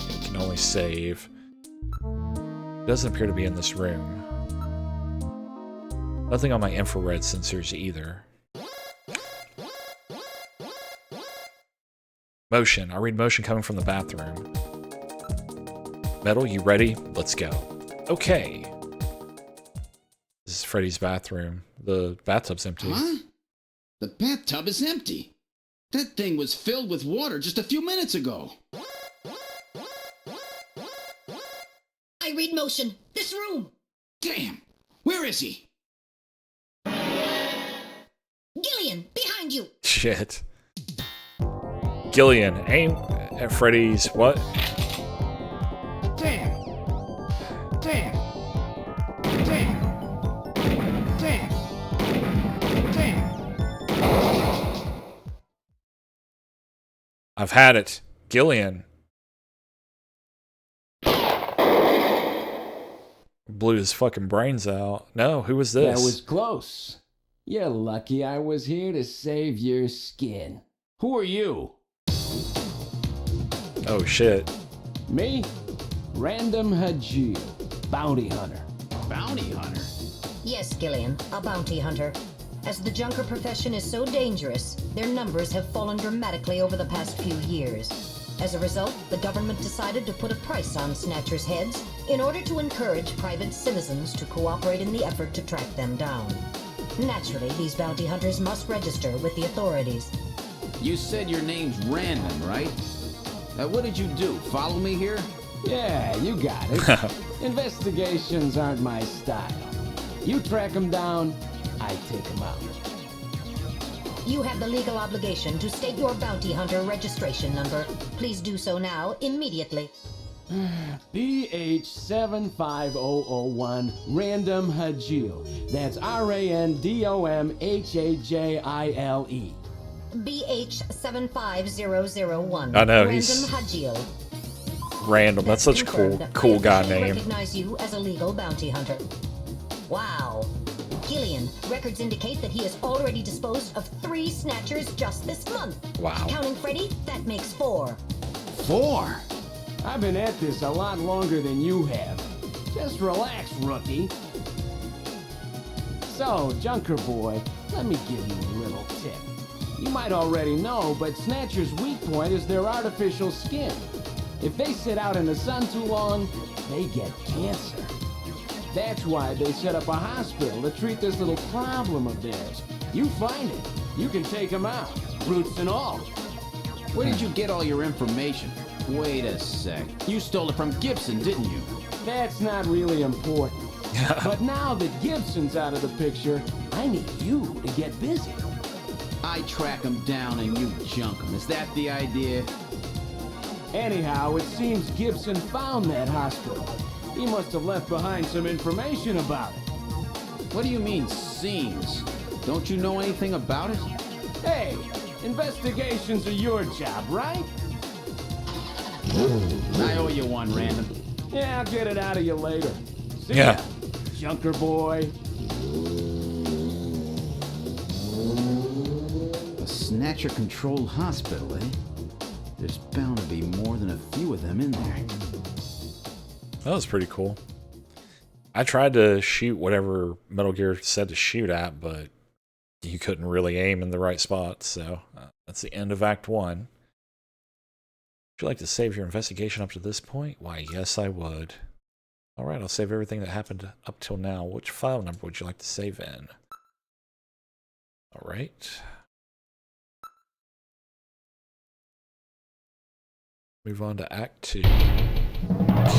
It can only save. It doesn't appear to be in this room. Nothing on my infrared sensors either. Motion. I read motion coming from the bathroom. Metal, you ready? Let's go. Okay. This is Freddy's bathroom. The bathtub's empty. Huh? The bathtub is empty. That thing was filled with water just a few minutes ago. I read motion. This room. Damn! Where is he? Gillian, behind you. Shit. Gillian, aim at Freddy's what? Damn! Damn! Damn! Damn! Damn! I've had it. Gillian. Blew his fucking brains out. No, who was this? That was close. You're lucky I was here to save your skin. Who are you? Oh shit. Me? Random Hajir, bounty hunter. Bounty hunter? Yes, Gillian, a bounty hunter. As the junker profession is so dangerous, their numbers have fallen dramatically over the past few years. As a result, the government decided to put a price on Snatcher's heads in order to encourage private citizens to cooperate in the effort to track them down. Naturally, these bounty hunters must register with the authorities. You said your name's Random, right? What did you do? Follow me here? Yeah, you got it. Investigations aren't my style. You track them down, I take them out. You have the legal obligation to state your bounty hunter registration number. Please do so now, immediately. BH75001 Random Hajile. That's RANDOMHAJILE. BH75001. I know, Random he's Hajile. random. That's such a cool guy I name. recognize you as a legal bounty hunter. Wow. Gillian, records indicate that he has already disposed of 3 snatchers just this month. Wow. Counting Freddy, that makes 4. 4? I've been at this a lot longer than you have. Just relax, rookie. So, Junker Boy, let me give you a little tip. You might already know, but Snatcher's weak point is their artificial skin. If they sit out in the sun too long, they get cancer. That's why they set up a hospital to treat this little problem of theirs. You find it, you can take them out, roots and all. Where did you get all your information? Wait a sec. You stole it from Gibson, didn't you? That's not really important. But now that Gibson's out of the picture, I need you to get busy. I track him down and you junk him. Is that the idea? Anyhow, it seems Gibson found that hospital. He must have left behind some information about it. What do you mean, seems? Don't you know anything about it? Hey, investigations are your job, right? I owe you one, Random. Yeah, I'll get it out of you later. See Yeah. ya, Junker Boy. A Snatcher-controlled hospital, eh? There's bound to be more than a few of them in there. That was pretty cool. I tried to shoot whatever Metal Gear said to shoot at, but you couldn't really aim in the right spot, so that's the end of Act 1. Would you like to save your investigation up to this point? Why, yes, I would. Alright, I'll save everything that happened up till now. Which file number would you like to save in? Alright. Move on to Act 2.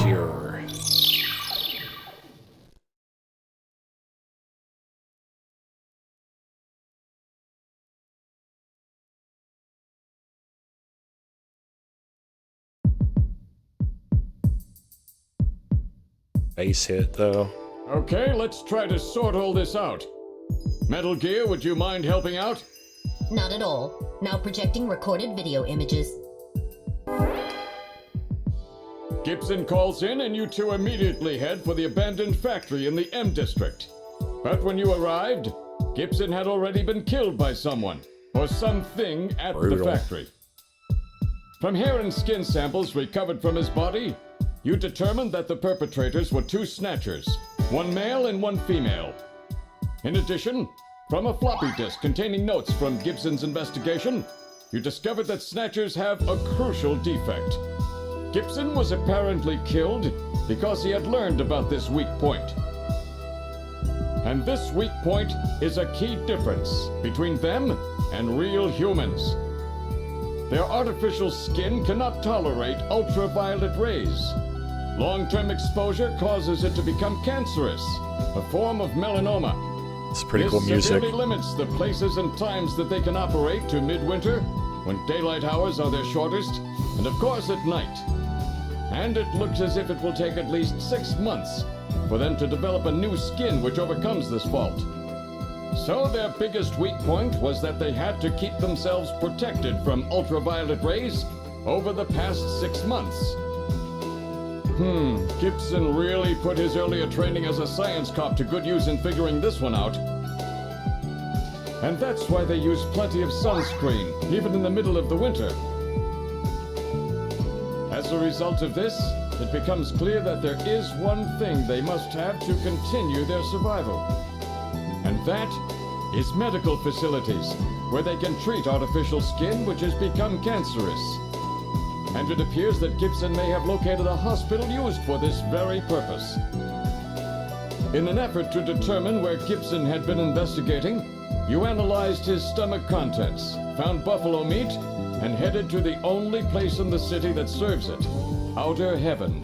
Cure. Base hit, though. Okay, let's try to sort all this out. Metal Gear, would you mind helping out? Not at all. Now projecting recorded video images. Gibson calls in and you two immediately head for the abandoned factory in the M District. But when you arrived, Gibson had already been killed by someone or something at the Brutal. factory. From hair and skin samples recovered from his body, you determined that the perpetrators were 2 snatchers, one male and one female. In addition, from a floppy disk containing notes from Gibson's investigation, you discovered that snatchers have a crucial defect. Gibson was apparently killed because he had learned about this weak point. And this weak point is a key difference between them and real humans. Their artificial skin cannot tolerate ultraviolet rays. Long-term exposure causes it to become cancerous, a form of melanoma. It's pretty cool This music. severely limits the places and times that they can operate to midwinter, when daylight hours are their shortest, and of course at night. And it looks as if it will take at least 6 months for them to develop a new skin which overcomes this fault. So their biggest weak point was that they had to keep themselves protected from ultraviolet rays over the past 6 months. Gibson really put his earlier training as a science cop to good use in figuring this one out. And that's why they use plenty of sunscreen, even in the middle of the winter. As As a result of this, it becomes clear that there is one thing they must have to continue their survival. And that is medical facilities, where they can treat artificial skin which has become cancerous. And it appears that Gibson may have located a hospital used for this very purpose. In an effort to determine where Gibson had been investigating, you analyzed his stomach contents, found buffalo meat, and headed to the only place in the city that serves it, Outer Heaven.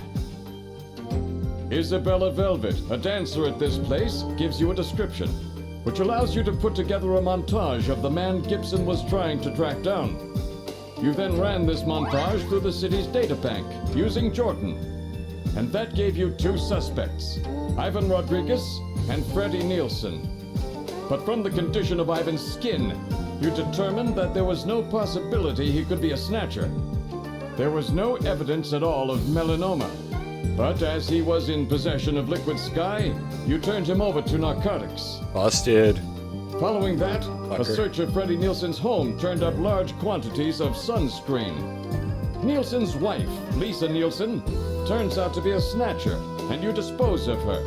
Isabella Velvet, a dancer at this place, gives you a description, which allows you to put together a montage of the man Gibson was trying to track down. You then ran this montage through the city's databank, using Jordan. And that gave you two suspects, Ivan Rodriguez and Freddie Nielsen. But from the condition of Ivan's skin, you determined that there was no possibility he could be a snatcher. There was no evidence at all of melanoma. But as he was in possession of liquid sky, you turned him over to narcotics. Busted. Following that, Fucker. a search of Freddie Nielsen's home turned up large quantities of sunscreen. Nielsen's wife, Lisa Nielsen, turns out to be a snatcher, and you dispose of her.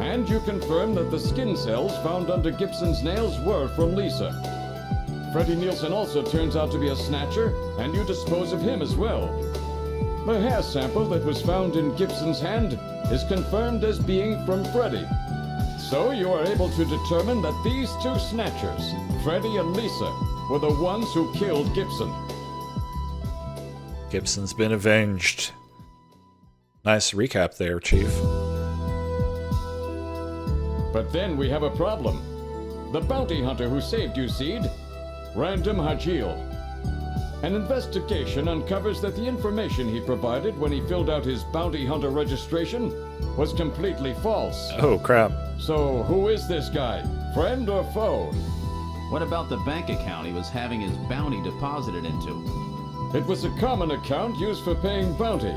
And you confirm that the skin cells found under Gibson's nails were from Lisa. Freddie Nielsen also turns out to be a snatcher, and you dispose of him as well. The hair sample that was found in Gibson's hand is confirmed as being from Freddie. So you are able to determine that these two snatchers, Freddie and Lisa, were the ones who killed Gibson. Gibson's been avenged. Nice recap there, Chief. But then we have a problem. The bounty hunter who saved you, Seed, Random Hajil. An investigation uncovers that the information he provided when he filled out his bounty hunter registration was completely false. Oh, crap. So who is this guy? Friend or foe? What about the bank account he was having his bounty deposited into? It was a common account used for paying bounty,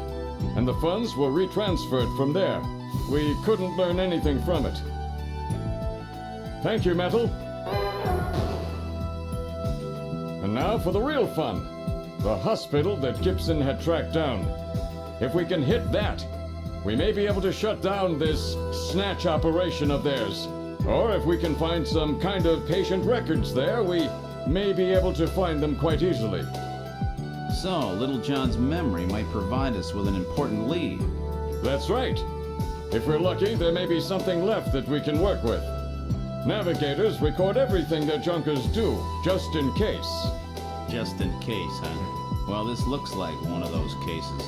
and the funds were retransferred from there. We couldn't learn anything from it. Thank you, Metal. And now for the real fun. The hospital that Gibson had tracked down. If we can hit that, we may be able to shut down this snatch operation of theirs. Or if we can find some kind of patient records there, we may be able to find them quite easily. So, Little John's memory might provide us with an important lead. That's right. If we're lucky, there may be something left that we can work with. Navigators record everything their junkers do, just in case. Just in case, huh? Well, this looks like one of those cases.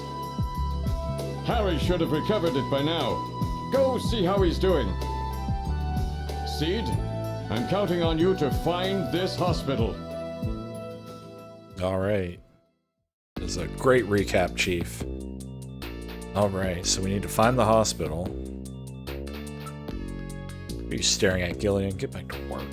Harry should have recovered it by now. Go see how he's doing. Seed, I'm counting on you to find this hospital. All right. This is a great recap, Chief. All right, so we need to find the hospital. Are you staring at Gillian? Get back to work.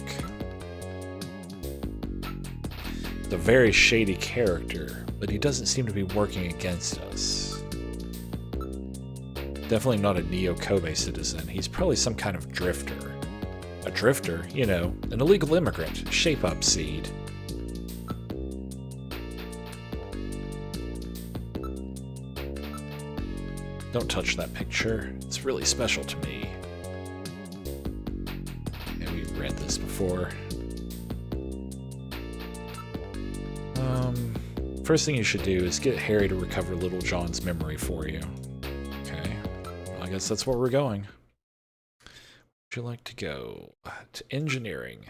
The very shady character, but he doesn't seem to be working against us. Definitely not a Neo-Kobe citizen. He's probably some kind of drifter. A drifter? You know, an illegal immigrant. Shape up, Seed. Don't touch that picture. It's really special to me. Yeah, we've read this before. First thing you should do is get Harry to recover Little John's memory for you. Okay. Well, I guess that's where we're going. Would you like to go to engineering?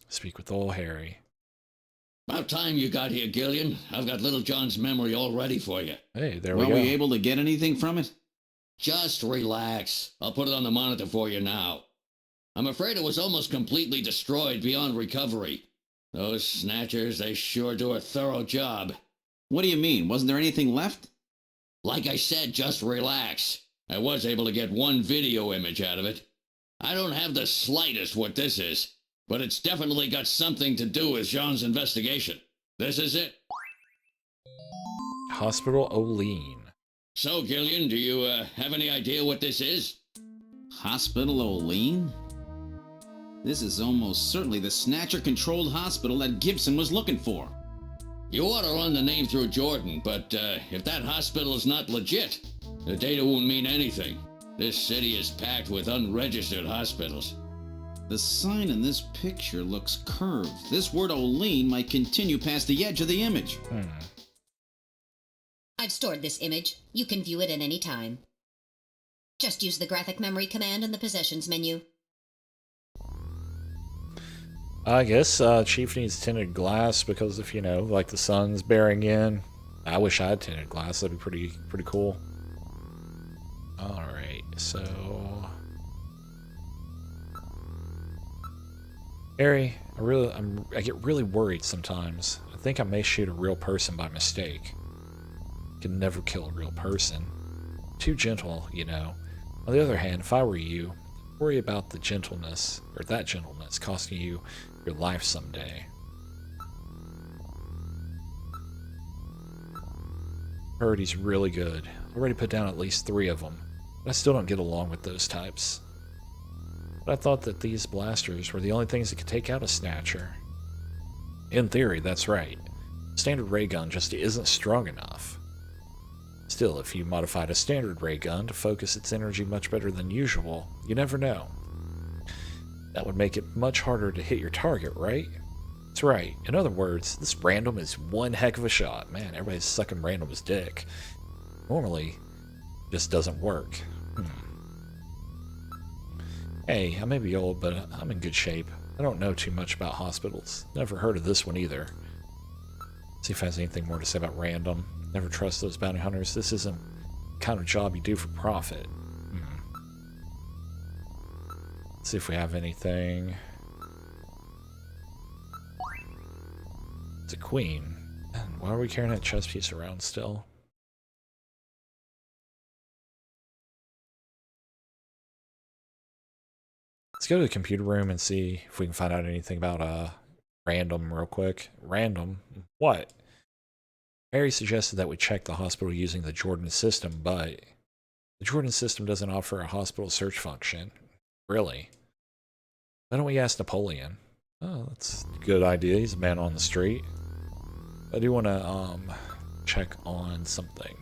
Speak with old Harry. About time you got here, Gillian. I've got Little John's memory all ready for you. Hey, there we Were go. we able to get anything from it? Just relax. I'll put it on the monitor for you now. I'm afraid it was almost completely destroyed beyond recovery. Those snatchers, they sure do a thorough job. What do you mean? Wasn't there anything left? Like I said, just relax. I was able to get one video image out of it. I don't have the slightest what this is, but it's definitely got something to do with Jean's investigation. This is it. Hospital Olean. So, Gillian, do you have any idea what this is? Hospital Olean? This is almost certainly the Snatcher-controlled hospital that Gibson was looking for. You ought to run the name through Jordan, but if that hospital is not legit, the data won't mean anything. This city is packed with unregistered hospitals. The sign in this picture looks curved. This word Olean might continue past the edge of the image. I've stored this image. You can view it at any time. Just use the graphic memory command in the possessions menu. I guess Chief needs tinted glass because if, you know, like the sun's bearing in. I wish I had tinted glass. That'd be pretty cool. Alright, so... Harry, I get really worried sometimes. I think I may shoot a real person by mistake. Can never kill a real person. Too gentle, you know. On the other hand, if I were you, worry about the gentleness, or that gentleness, costing you your life someday. Heard he's really good. Already put down at least 3 of them, but I still don't get along with those types. But I thought that these blasters were the only things that could take out a Snatcher. In theory, that's right. Standard ray gun just isn't strong enough. Still, if you modified a standard ray gun to focus its energy much better than usual, you never know. That would make it much harder to hit your target, right? That's right. In other words, this random is one heck of a shot. Man, everybody's sucking random's dick. Normally, it just doesn't work. Hey, I may be old, but I'm in good shape. I don't know too much about hospitals. Never heard of this one either. See if it has anything more to say about random. Never trust those bounty hunters. This isn't the kind of job you do for profit. Let's see if we have anything. It's a queen. And why are we carrying that chess piece around still? Let's go to the computer room and see if we can find out anything about random real quick. Random? What? Harry suggested that we check the hospital using the Jordan system, but the Jordan system doesn't offer a hospital search function. Really? Why don't we ask Napoleon? Oh, that's a good idea. He's a man on the street. I do want to check on something.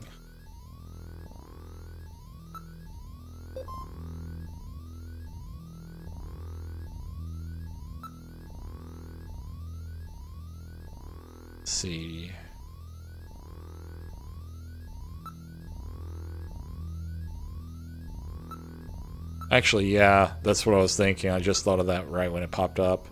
Let's see. Actually, yeah, that's what I was thinking. I just thought of that right when it popped up.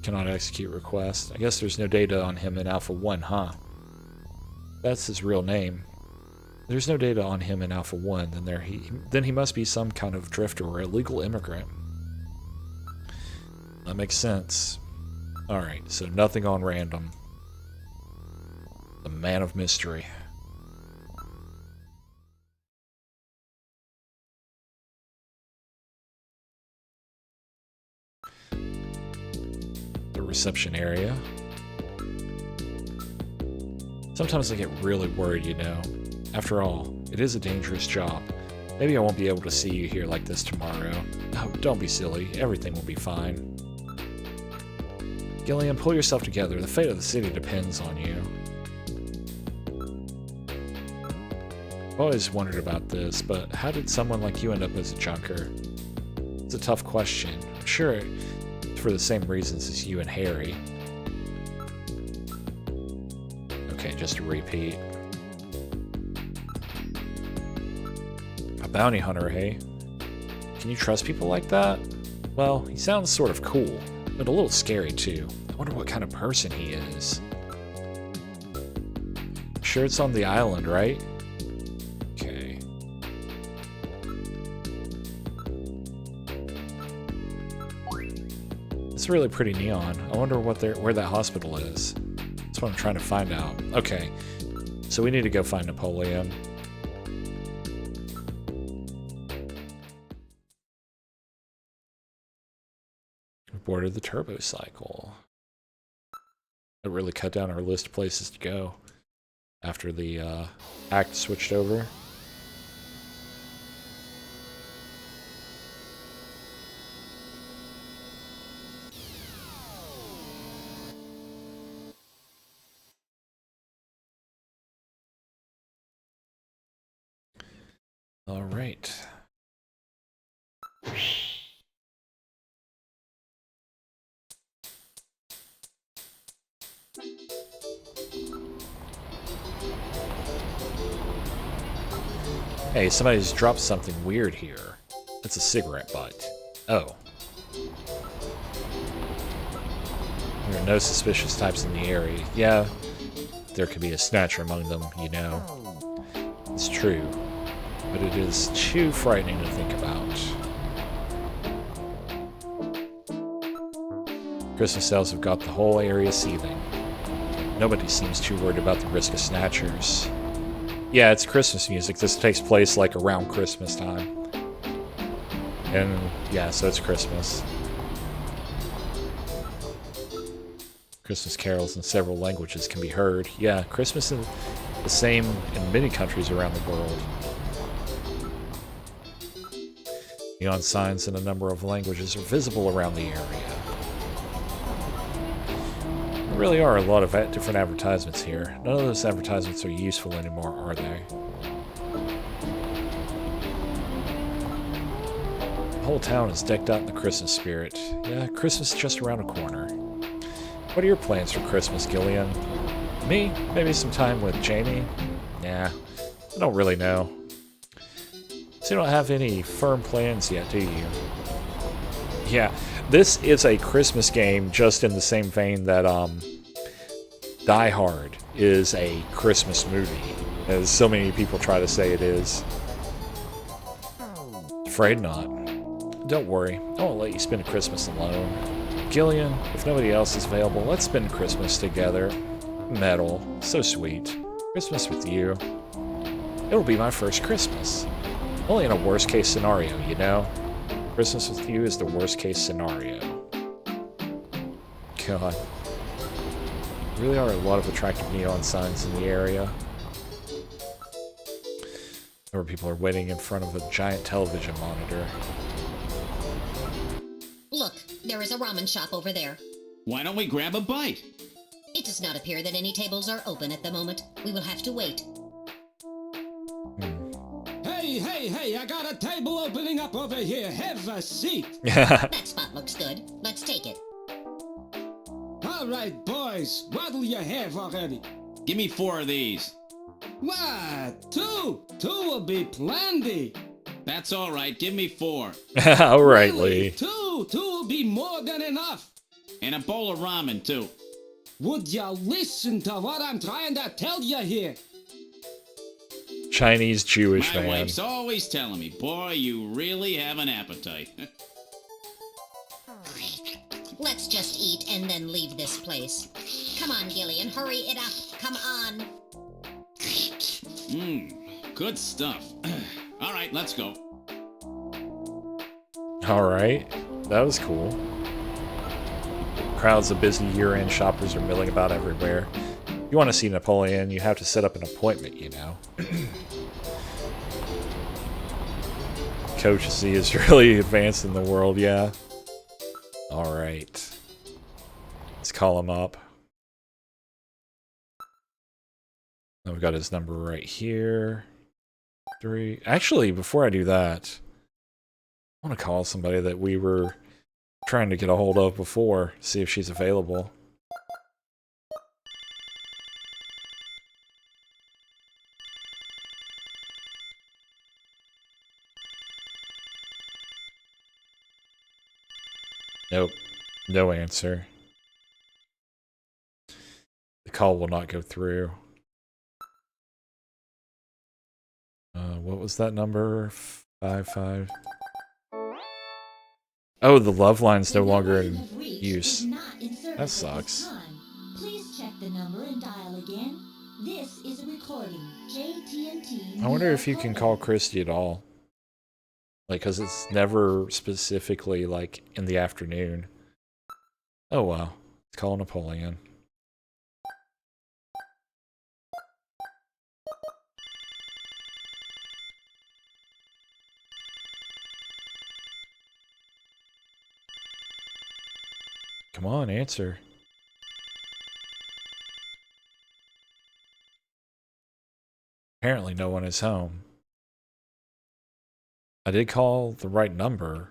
Cannot execute request. I guess there's no data on him in Alpha 1, huh? That's his real name. There's no data on him in Alpha 1, then he must be some kind of drifter or illegal immigrant. That makes sense. Alright, so nothing on random. The man of mystery. The reception area. Sometimes I get really worried, you know. After all, it is a dangerous job. Maybe I won't be able to see you here like this tomorrow. Oh, don't be silly. Everything will be fine. Gillian, pull yourself together. The fate of the city depends on you. I've always wondered about this, but how did someone like you end up as a junker? It's a tough question. I'm sure it's for the same reasons as you and Harry. Okay, just a repeat. A bounty hunter, hey? Can you trust people like that? Well, he sounds sort of cool, but a little scary too. I wonder what kind of person he is. Sure it's on the island, right? Okay. It's really pretty neon. I wonder where that hospital is. That's what I'm trying to find out. Okay, so we need to go find Napoleon. Boarded the turbo cycle. It really cut down our list of places to go after the act switched over. All right. Hey, somebody's dropped something weird here. That's a cigarette butt. Oh. There are no suspicious types in the area. Yeah, there could be a Snatcher among them, you know. It's true. But it is too frightening to think about. Christmas sales have got the whole area seething. Nobody seems too worried about the risk of Snatchers. Yeah, it's Christmas music. This takes place like around Christmas time. And yeah, so it's Christmas. Christmas carols in several languages can be heard. Yeah, Christmas is the same in many countries around the world. Neon signs in a number of languages are visible around the area. There really are a lot of different advertisements here. None of those advertisements are useful anymore, are they? The whole town is decked out in the Christmas spirit. Yeah, Christmas is just around the corner. What are your plans for Christmas, Gillian? Me? Maybe some time with Jamie? Nah, I don't really know. So you don't have any firm plans yet, do you? Yeah, this is a Christmas game just in the same vein that Die Hard is a Christmas movie, as so many people try to say it is. Afraid not. Don't worry, I won't let you spend Christmas alone. Gillian, if nobody else is available, let's spend Christmas together. Metal, so sweet. Christmas with you. It'll be my first Christmas. Only in a worst-case scenario, you know? Christmas with you is the worst-case scenario. God. There really are a lot of attractive neon signs in the area. Where people are waiting in front of a giant television monitor. Look, there is a ramen shop over there. Why don't we grab a bite? It does not appear that any tables are open at the moment. We will have to wait. Hey, I got a table opening up over here. Have a seat. That spot looks good. Let's take it. All right, boys. What'll you have already? Give me 4 of these. What? 2? 2 will be plenty. That's all right. Give me 4. All right, Really? Lee. 2 will be more than enough. And a bowl of ramen, too. Would you listen to what I'm trying to tell you here? Chinese Jewish My man. wife's always telling me, boy, you really have an appetite. Let's just eat and then leave this place. Come on, Gillian, hurry it up. Come on. Good stuff. All right, let's go. Alright, that was cool. Crowds of busy year-end shoppers are milling about everywhere. If you want to see Napoleon, you have to set up an appointment, you know. Coach Z is really advanced in the world, yeah. Alright. Let's call him up. Oh, we've got his number right here. 3. Actually, before I do that, I want to call somebody that we were trying to get a hold of before, see if she's available. Nope. No answer. The call will not go through. What was that number? 55. Oh, the love line's no longer in use. That sucks. Please check the number and dial again. This is a recording. JT&T. I wonder if you can call Christy at all. Like, cause it's never specifically like in the afternoon. Oh wow. Let's call Napoleon. Come on, answer. Apparently no one is home. I did call the right number.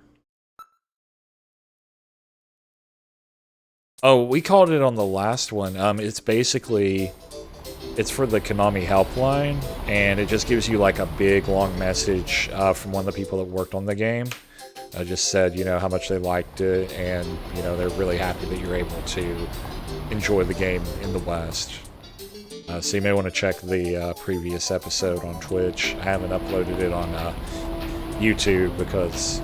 Oh, we called it on the last one. It's basically, it's for the Konami helpline, and it just gives you like a big long message from one of the people that worked on the game. I just said, you know, how much they liked it, and, you know, they're really happy that you're able to enjoy the game in the West. So you may want to check the previous episode on Twitch. I haven't uploaded it on YouTube because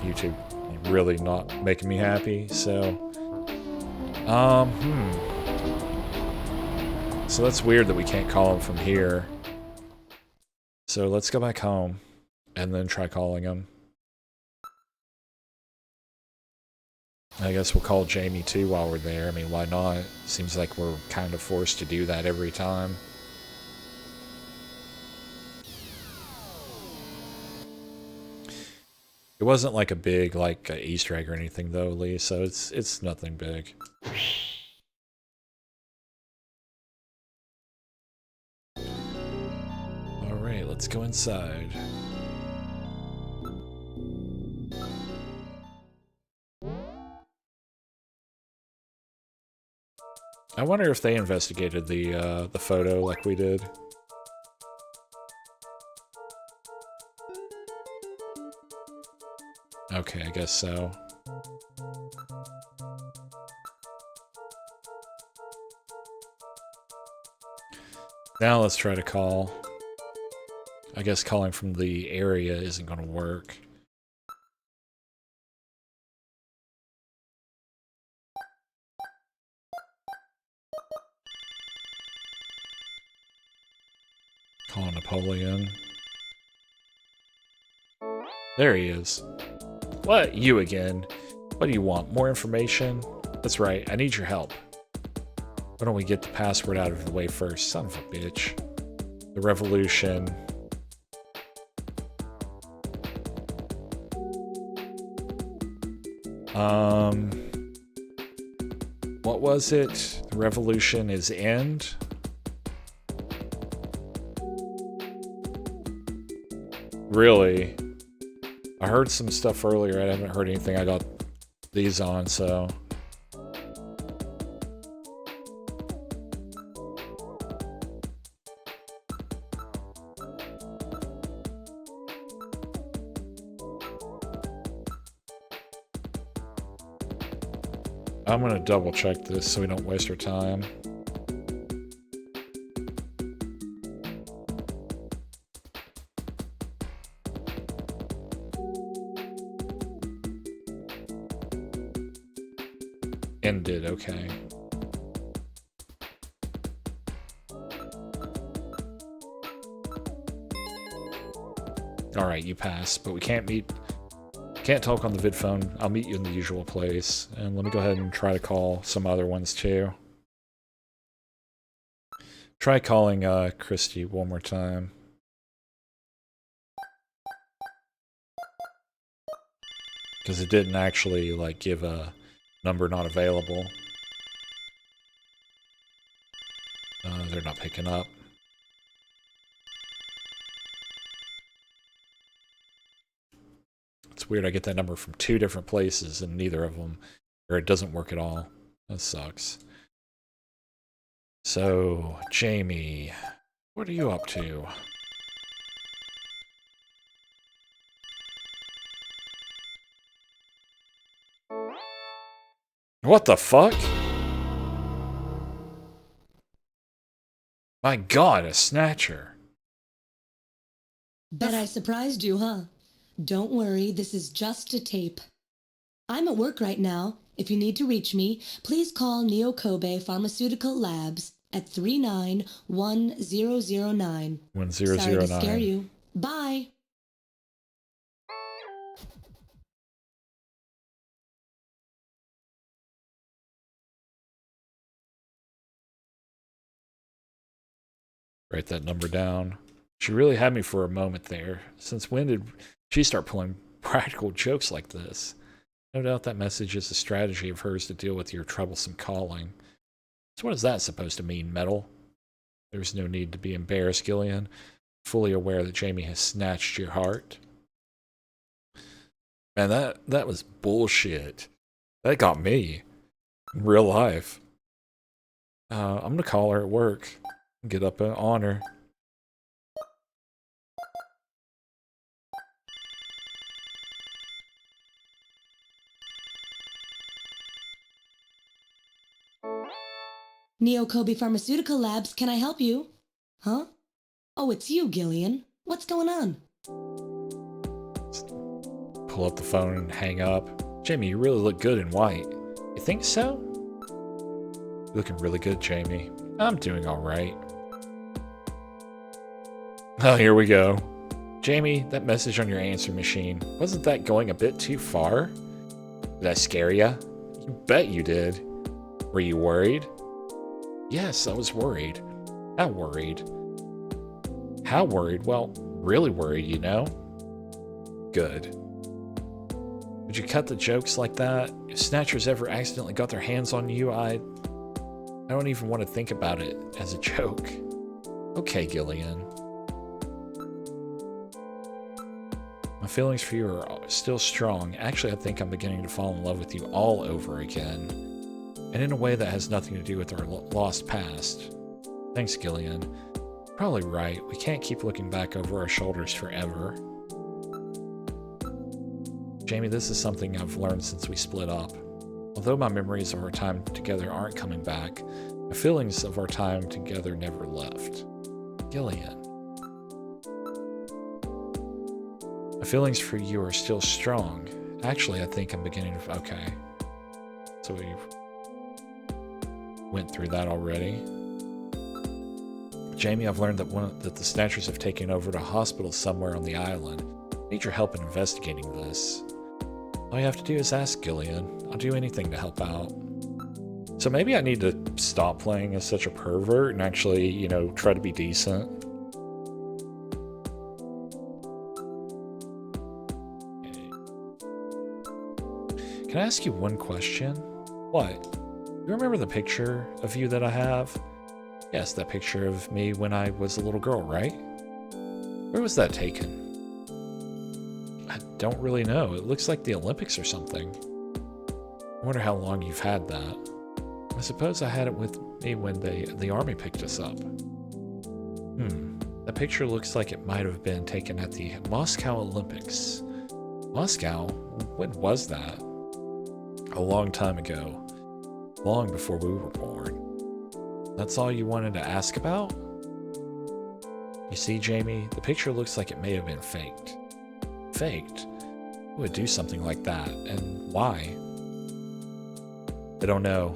YouTube is really not making me happy, so... So that's weird that we can't call him from here. So let's go back home and then try calling him. I guess we'll call Jamie too while we're there. I mean, why not? Seems like we're kind of forced to do that every time. It wasn't like a big Easter egg or anything though, Lee, so it's nothing big. Alright, let's go inside. I wonder if they investigated the photo like we did. Okay, I guess so. Now let's try to call. I guess calling from the area isn't going to work. Call Napoleon. There he is. What? You again? What do you want? More information? That's right, I need your help. Why don't we get the password out of the way first? Son of a bitch. The revolution. What was it? The revolution is end? Really? I heard some stuff earlier. I haven't heard anything. I got these on, so... I'm gonna double check this so we don't waste our time. Ended, okay. Alright, you pass, but we can't meet... Can't talk on the vid phone. I'll meet you in the usual place. And let me go ahead and try to call some other ones too. Try calling Christy one more time. Because it didn't actually like give a number not available. They're not picking up. It's weird, I get that number from 2 different places and neither of them, or it doesn't work at all. That sucks. So, Jamie, what are you up to? What the fuck? My god, a Snatcher. Bet I surprised you, huh? Don't worry, this is just a tape. I'm at work right now. If you need to reach me, please call Neo Kobe Pharmaceutical Labs at 391009. 1009. Sorry to scare you. Bye. Write that number down. She really had me for a moment there. Since when did she start pulling practical jokes like this? No doubt that message is a strategy of hers to deal with your troublesome calling. So what is that supposed to mean, Metal? There's no need to be embarrassed, Gillian. Fully aware that Jamie has snatched your heart. Man, that was bullshit. That got me. In real life. I'm gonna call her at work. Get up on her. Neo Kobe Pharmaceutical Labs, can I help you? Huh? Oh, it's you, Gillian. What's going on? Pull up the phone and hang up. Jamie, you really look good in white. You think so? You're looking really good, Jamie. I'm doing alright. Oh, here we go. Jamie, that message on your answer machine, wasn't that going a bit too far? Did I scare ya? You bet you did. Were you worried? Yes, I was worried. How worried? How worried? Well, really worried, you know? Good. Would you cut the jokes like that? If Snatchers ever accidentally got their hands on you, I don't even want to think about it as a joke. Okay, Gillian. My feelings for you are still strong. Actually, I think I'm beginning to fall in love with you all over again. And in a way that has nothing to do with our lost past. Thanks, Gillian. Probably right. We can't keep looking back over our shoulders forever. Jamie, this is something I've learned since we split up. Although my memories of our time together aren't coming back, my feelings of our time together never left. Gillian. My feelings for you are still strong. Actually, I think I'm beginning to... Okay. So we went through that already. Jamie, I've learned that the Snatchers have taken over a hospital somewhere on the island. I need your help in investigating this. All you have to do is ask, Gillian. I'll do anything to help out. So maybe I need to stop playing as such a pervert and actually, you know, try to be decent. Can I ask you one question? What? You remember the picture of you that I have? Yes, that picture of me when I was a little girl, right? Where was that taken? I don't really know. It looks like the Olympics or something. I wonder how long you've had that. I suppose I had it with me when the army picked us up. That picture looks like it might have been taken at the Moscow Olympics. Moscow? When was that? A long time ago. Long before we were born. That's all you wanted to ask about? You see, Jamie, the picture looks like it may have been faked. Faked? Who would do something like that? And why? I don't know.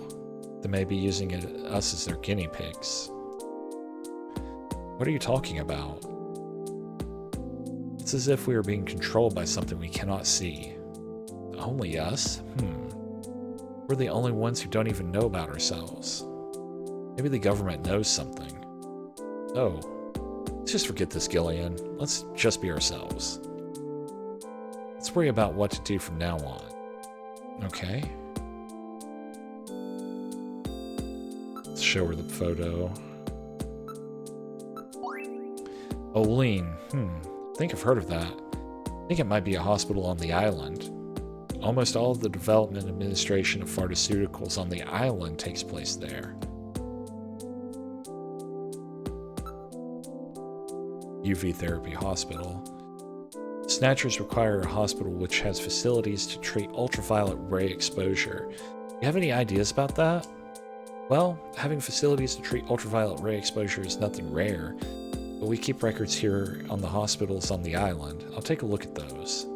They may be using us as their guinea pigs. What are you talking about? It's as if we are being controlled by something we cannot see. Only us? We're the only ones who don't even know about ourselves. Maybe the government knows something. Oh, let's just forget this, Gillian. Let's just be ourselves. Let's worry about what to do from now on. Okay. Let's show her the photo. Olean. I think I've heard of that. I think it might be a hospital on the island. Almost all of the development and administration of pharmaceuticals on the island takes place there. UV Therapy Hospital. Snatchers require a hospital which has facilities to treat ultraviolet ray exposure. You have any ideas about that? Well, having facilities to treat ultraviolet ray exposure is nothing rare, but we keep records here on the hospitals on the island. I'll take a look at those.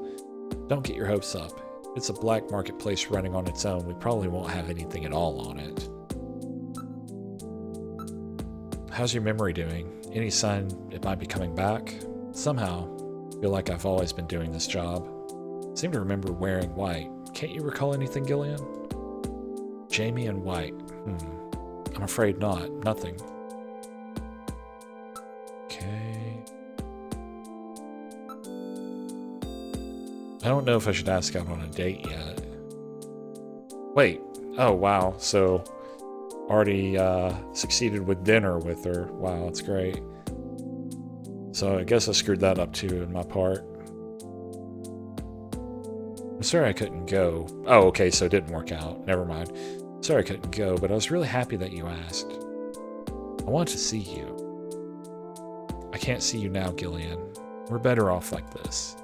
Don't get your hopes up. It's a black marketplace running on its own. We probably won't have anything at all on it. How's your memory doing? Any sign it might be coming back? Somehow, I feel like I've always been doing this job. I seem to remember wearing white. Can't you recall anything, Gillian? Jamie and white. I'm afraid not. Nothing. Okay. I don't know if I should ask out on a date yet. Wait. Oh, wow. So, already succeeded with dinner with her. Wow, that's great. So, I guess I screwed that up too in my part. I'm sorry I couldn't go. Oh, okay, so it didn't work out. Never mind. Sorry I couldn't go, but I was really happy that you asked. I want to see you. I can't see you now, Gillian. We're better off like this.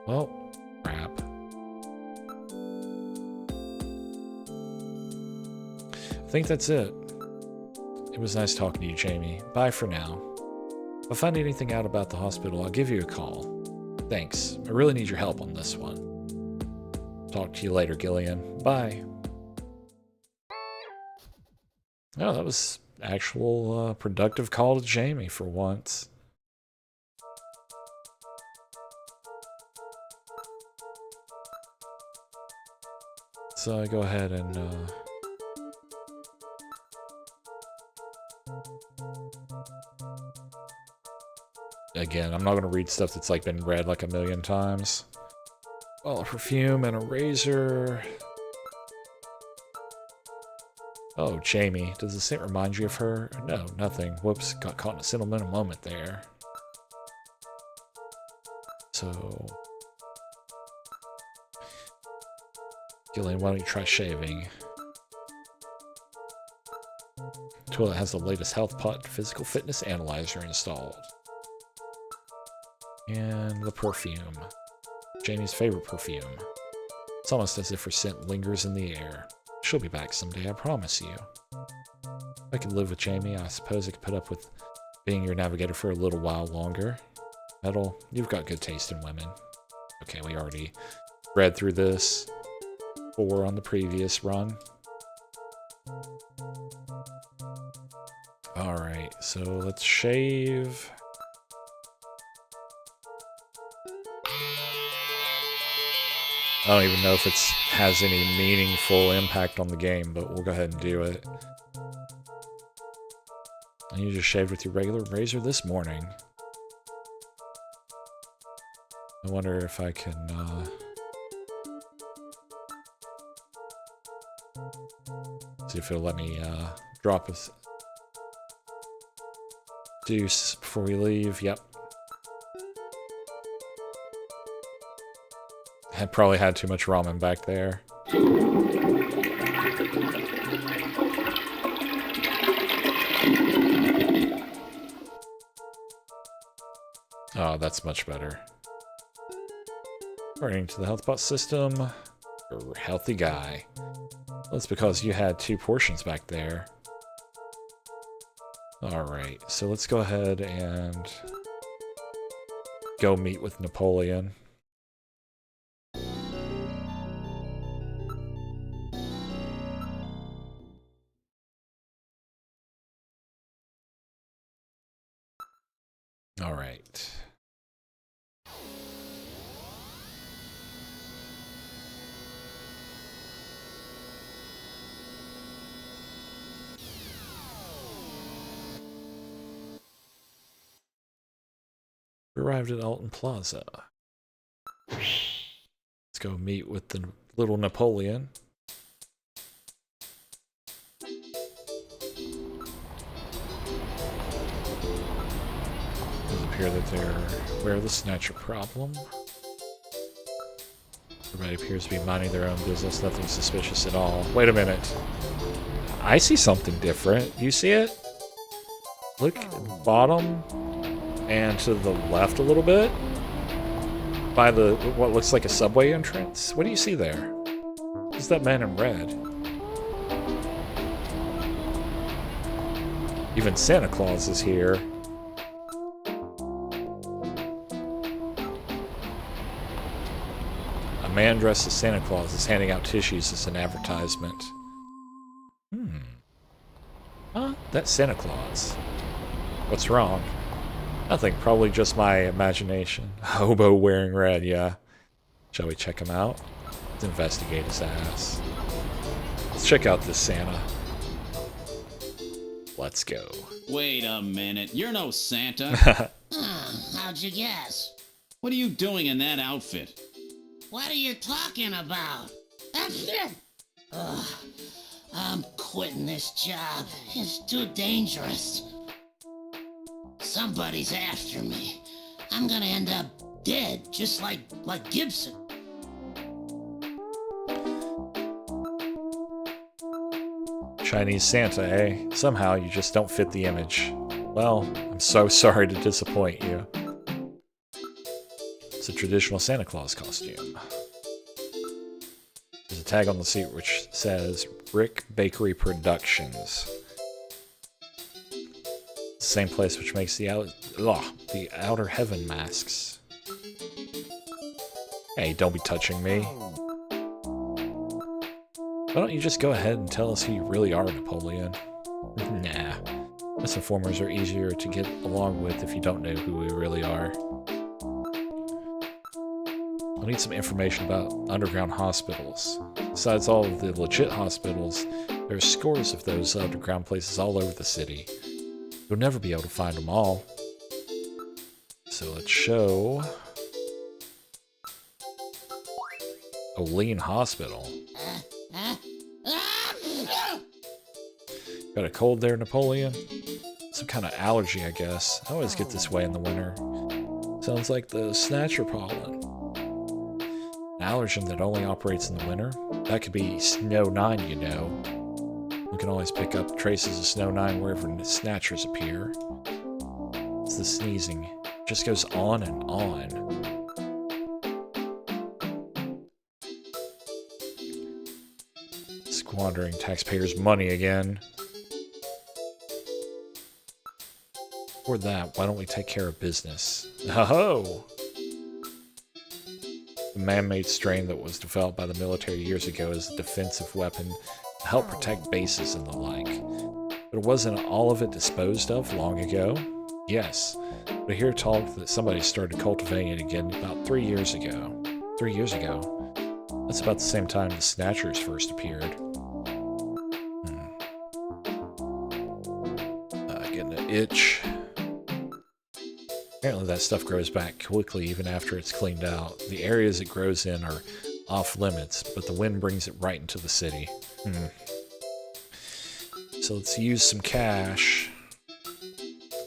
Well, crap. I think that's it. It was nice talking to you, Jamie. Bye for now. If I find anything out about the hospital, I'll give you a call. Thanks. I really need your help on this one. Talk to you later, Gillian. Bye. Oh, that was actual productive call to Jamie for once. So I go ahead and again, I'm not going to read stuff that's like been read like a million times. Well, a perfume and a razor. Oh, Jamie. Does the scent remind you of her? No, nothing. Whoops, got caught in a sentimental moment there. So... Gillian, why don't you try shaving? Toilet has the latest health pot physical fitness analyzer installed. And the perfume. Jamie's favorite perfume. It's almost as if her scent lingers in the air. She'll be back someday, I promise you. If I could live with Jamie, I suppose I could put up with being your navigator for a little while longer. Metal, you've got good taste in women. Okay, we already read through this. 4 on the previous run. Alright, so let's shave. I don't even know if it has any meaningful impact on the game, but we'll go ahead and do it. And you just shaved with your regular razor this morning. I wonder if I can, see if it'll let me, drop a deuce before we leave. Yep. I probably had too much ramen back there. Oh, that's much better. According to the health pot system, you're a healthy guy. That's because you had 2 portions back there. Alright, so let's go ahead and go meet with Napoleon. Alright. Arrived at Alton Plaza. Let's go meet with the little Napoleon. Does appear that they're aware of the Snatcher problem. Everybody appears to be minding their own business, nothing suspicious at all. Wait a minute. I see something different. You see it? Look at the bottom and to the left a little bit. By the what looks like a subway entrance. What do you see there? Who's that man in red? Even Santa Claus is here. A man dressed as Santa Claus is handing out tissues as an advertisement. Huh? That's Santa Claus. What's wrong? Nothing, probably just my imagination. Hobo wearing red, yeah. Shall we check him out? Let's investigate his ass. Let's check out this Santa. Let's go. Wait a minute, you're no Santa. How'd you guess? What are you doing in that outfit? What are you talking about? Ugh, I'm quitting this job. It's too dangerous. Somebody's after me. I'm gonna end up dead, just like Gibson. Chinese Santa, eh? Somehow you just don't fit the image. Well, I'm so sorry to disappoint you. It's a traditional Santa Claus costume. There's a tag on the seat which says Rick Bakery Productions. It's the same place which makes the Outer Heaven masks. Hey, don't be touching me. Why don't you just go ahead and tell us who you really are, Napoleon? Nah. Misinformers are easier to get along with if you don't know who we really are. I'll need some information about underground hospitals. Besides all of the legit hospitals, there are scores of those underground places all over the city. You'll never be able to find them all. So let's show... Olean Hospital. Got a cold there, Napoleon? Some kind of allergy, I guess. I always get this way in the winter. Sounds like the Snatcher pollen. An allergen that only operates in the winter? That could be Snow 9, you know. You can always pick up traces of Snow 9 wherever Snatchers appear. It's the sneezing. It just goes on and on. Squandering taxpayers' money again. For that, why don't we take care of business? Ho-ho! The man-made strain that was developed by the military years ago as a defensive weapon to help protect bases and the like. But wasn't all of it disposed of long ago? Yes, but I hear talk that somebody started cultivating it again about 3 years ago. 3 years ago? That's about the same time the Snatchers first appeared. Getting an itch. Apparently that stuff grows back quickly even after it's cleaned out. The areas it grows in are off limits, but the wind brings it right into the city. So let's use some cash.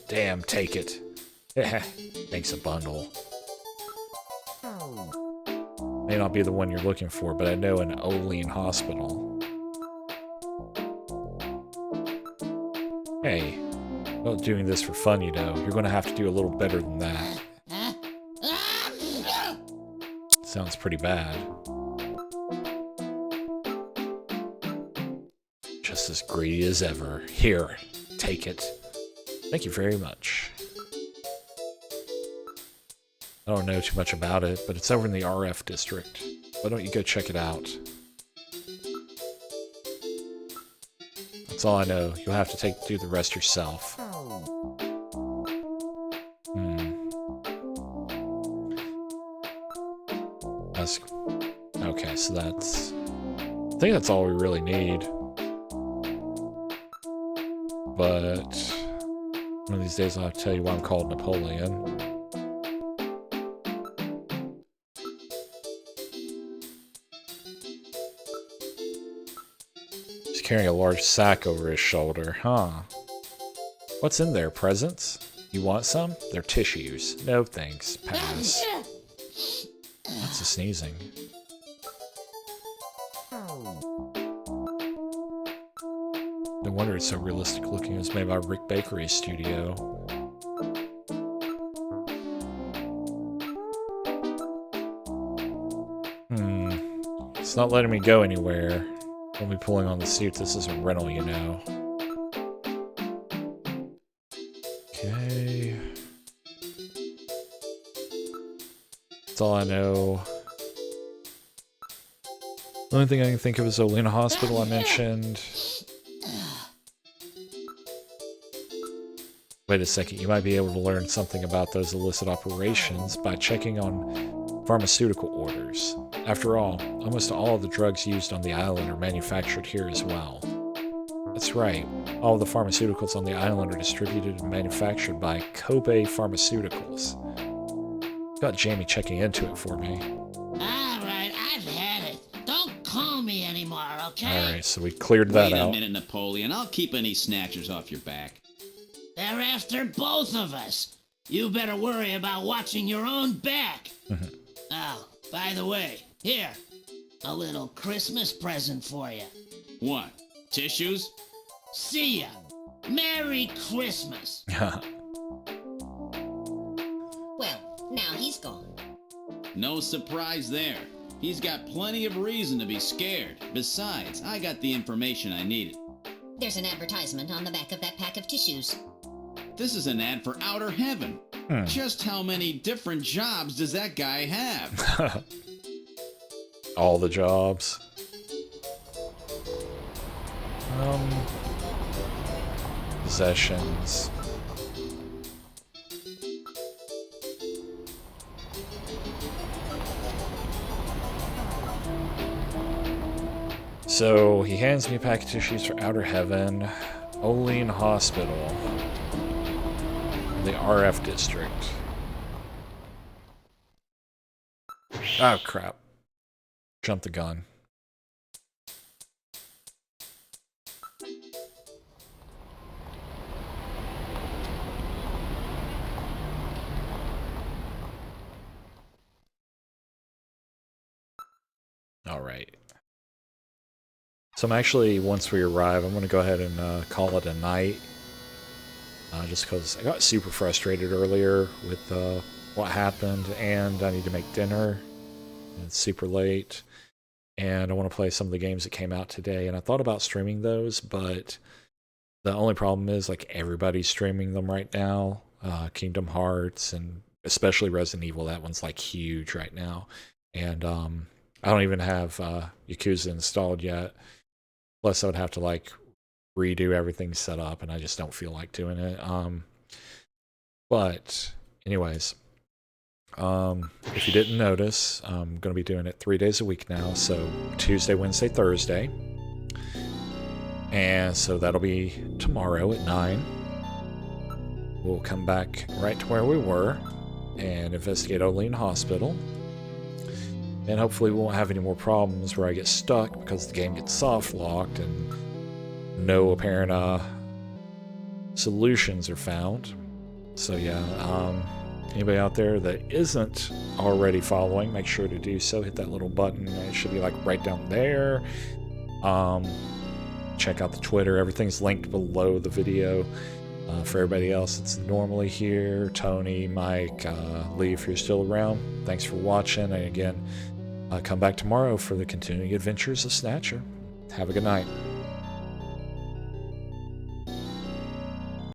Damn, take it. Thanks a bundle. May not be the one you're looking for, but I know an Olean hospital. Hey. Not doing this for fun, you know. You're going to have to do a little better than that. Sounds pretty bad. Just as greedy as ever. Here, take it. Thank you very much. I don't know too much about it, but it's over in the RF district. Why don't you go check it out? That's all I know. You'll have to do the rest yourself. Okay, so that's... I think that's all we really need. But... one of these days I'll have to tell you why I'm called Napoleon. He's carrying a large sack over his shoulder, huh? What's in there, presents? You want some? They're tissues. No thanks. Pass. That's the sneezing. No wonder it's so realistic looking. It was made by Rick Bakery's studio. It's not letting me go anywhere. I'll be pulling on the suit. This is a rental, you know. Okay. That's all I know. The only thing I can think of is Olean Hospital I mentioned. Wait a second, you might be able to learn something about those illicit operations by checking on pharmaceutical orders. After all, almost all of the drugs used on the island are manufactured here as well. That's right, all of the pharmaceuticals on the island are distributed and manufactured by Kobe Pharmaceuticals. Got Jamie checking into it for me. Alright, I've had it. Don't call me anymore, okay? okay? Alright, so we cleared that Wait a out. minute, Napoleon. I'll keep any snatchers off your back. They're after both of us. You better worry about watching your own back. Oh, by the way, here, a little Christmas present for you. What? Tissues? See ya. Merry Christmas. Well, now he's gone. No surprise there. He's got plenty of reason to be scared. Besides, I got the information I needed. There's an advertisement on the back of that pack of tissues. This is an ad for Outer Heaven. Just how many different jobs does that guy have? All the jobs. Possessions. So he hands me a pack of tissues for Outer Heaven, Olean Hospital, the RF district. Oh crap. Jumped the gun. Alright. So I'm actually, once we arrive, I'm going to go ahead and call it a night. Just because I got super frustrated earlier with what happened, and I need to make dinner. And it's super late. And I want to play some of the games that came out today. And I thought about streaming those, but the only problem is, like, everybody's streaming them right now. Kingdom Hearts, and especially Resident Evil. That one's, like, huge right now. And I don't even have Yakuza installed yet. Plus, I would have to, like, redo everything set up, and I just don't feel like doing it. But, anyways, if you didn't notice, I'm going to be doing it 3 days a week now. So, Tuesday, Wednesday, Thursday. And so that'll be tomorrow at 9. We'll come back right to where we were and investigate Olean Hospital. And hopefully we won't have any more problems where I get stuck because the game gets soft locked and no apparent solutions are found. So yeah, anybody out there that isn't already following, make sure to do so. Hit that little button. It should be like right down there. Check out the Twitter. Everything's linked below the video. For everybody else that's normally here, Tony, Mike, Lee, if you're still around, thanks for watching. And again, come back tomorrow for the continuing adventures of Snatcher. Have a good night.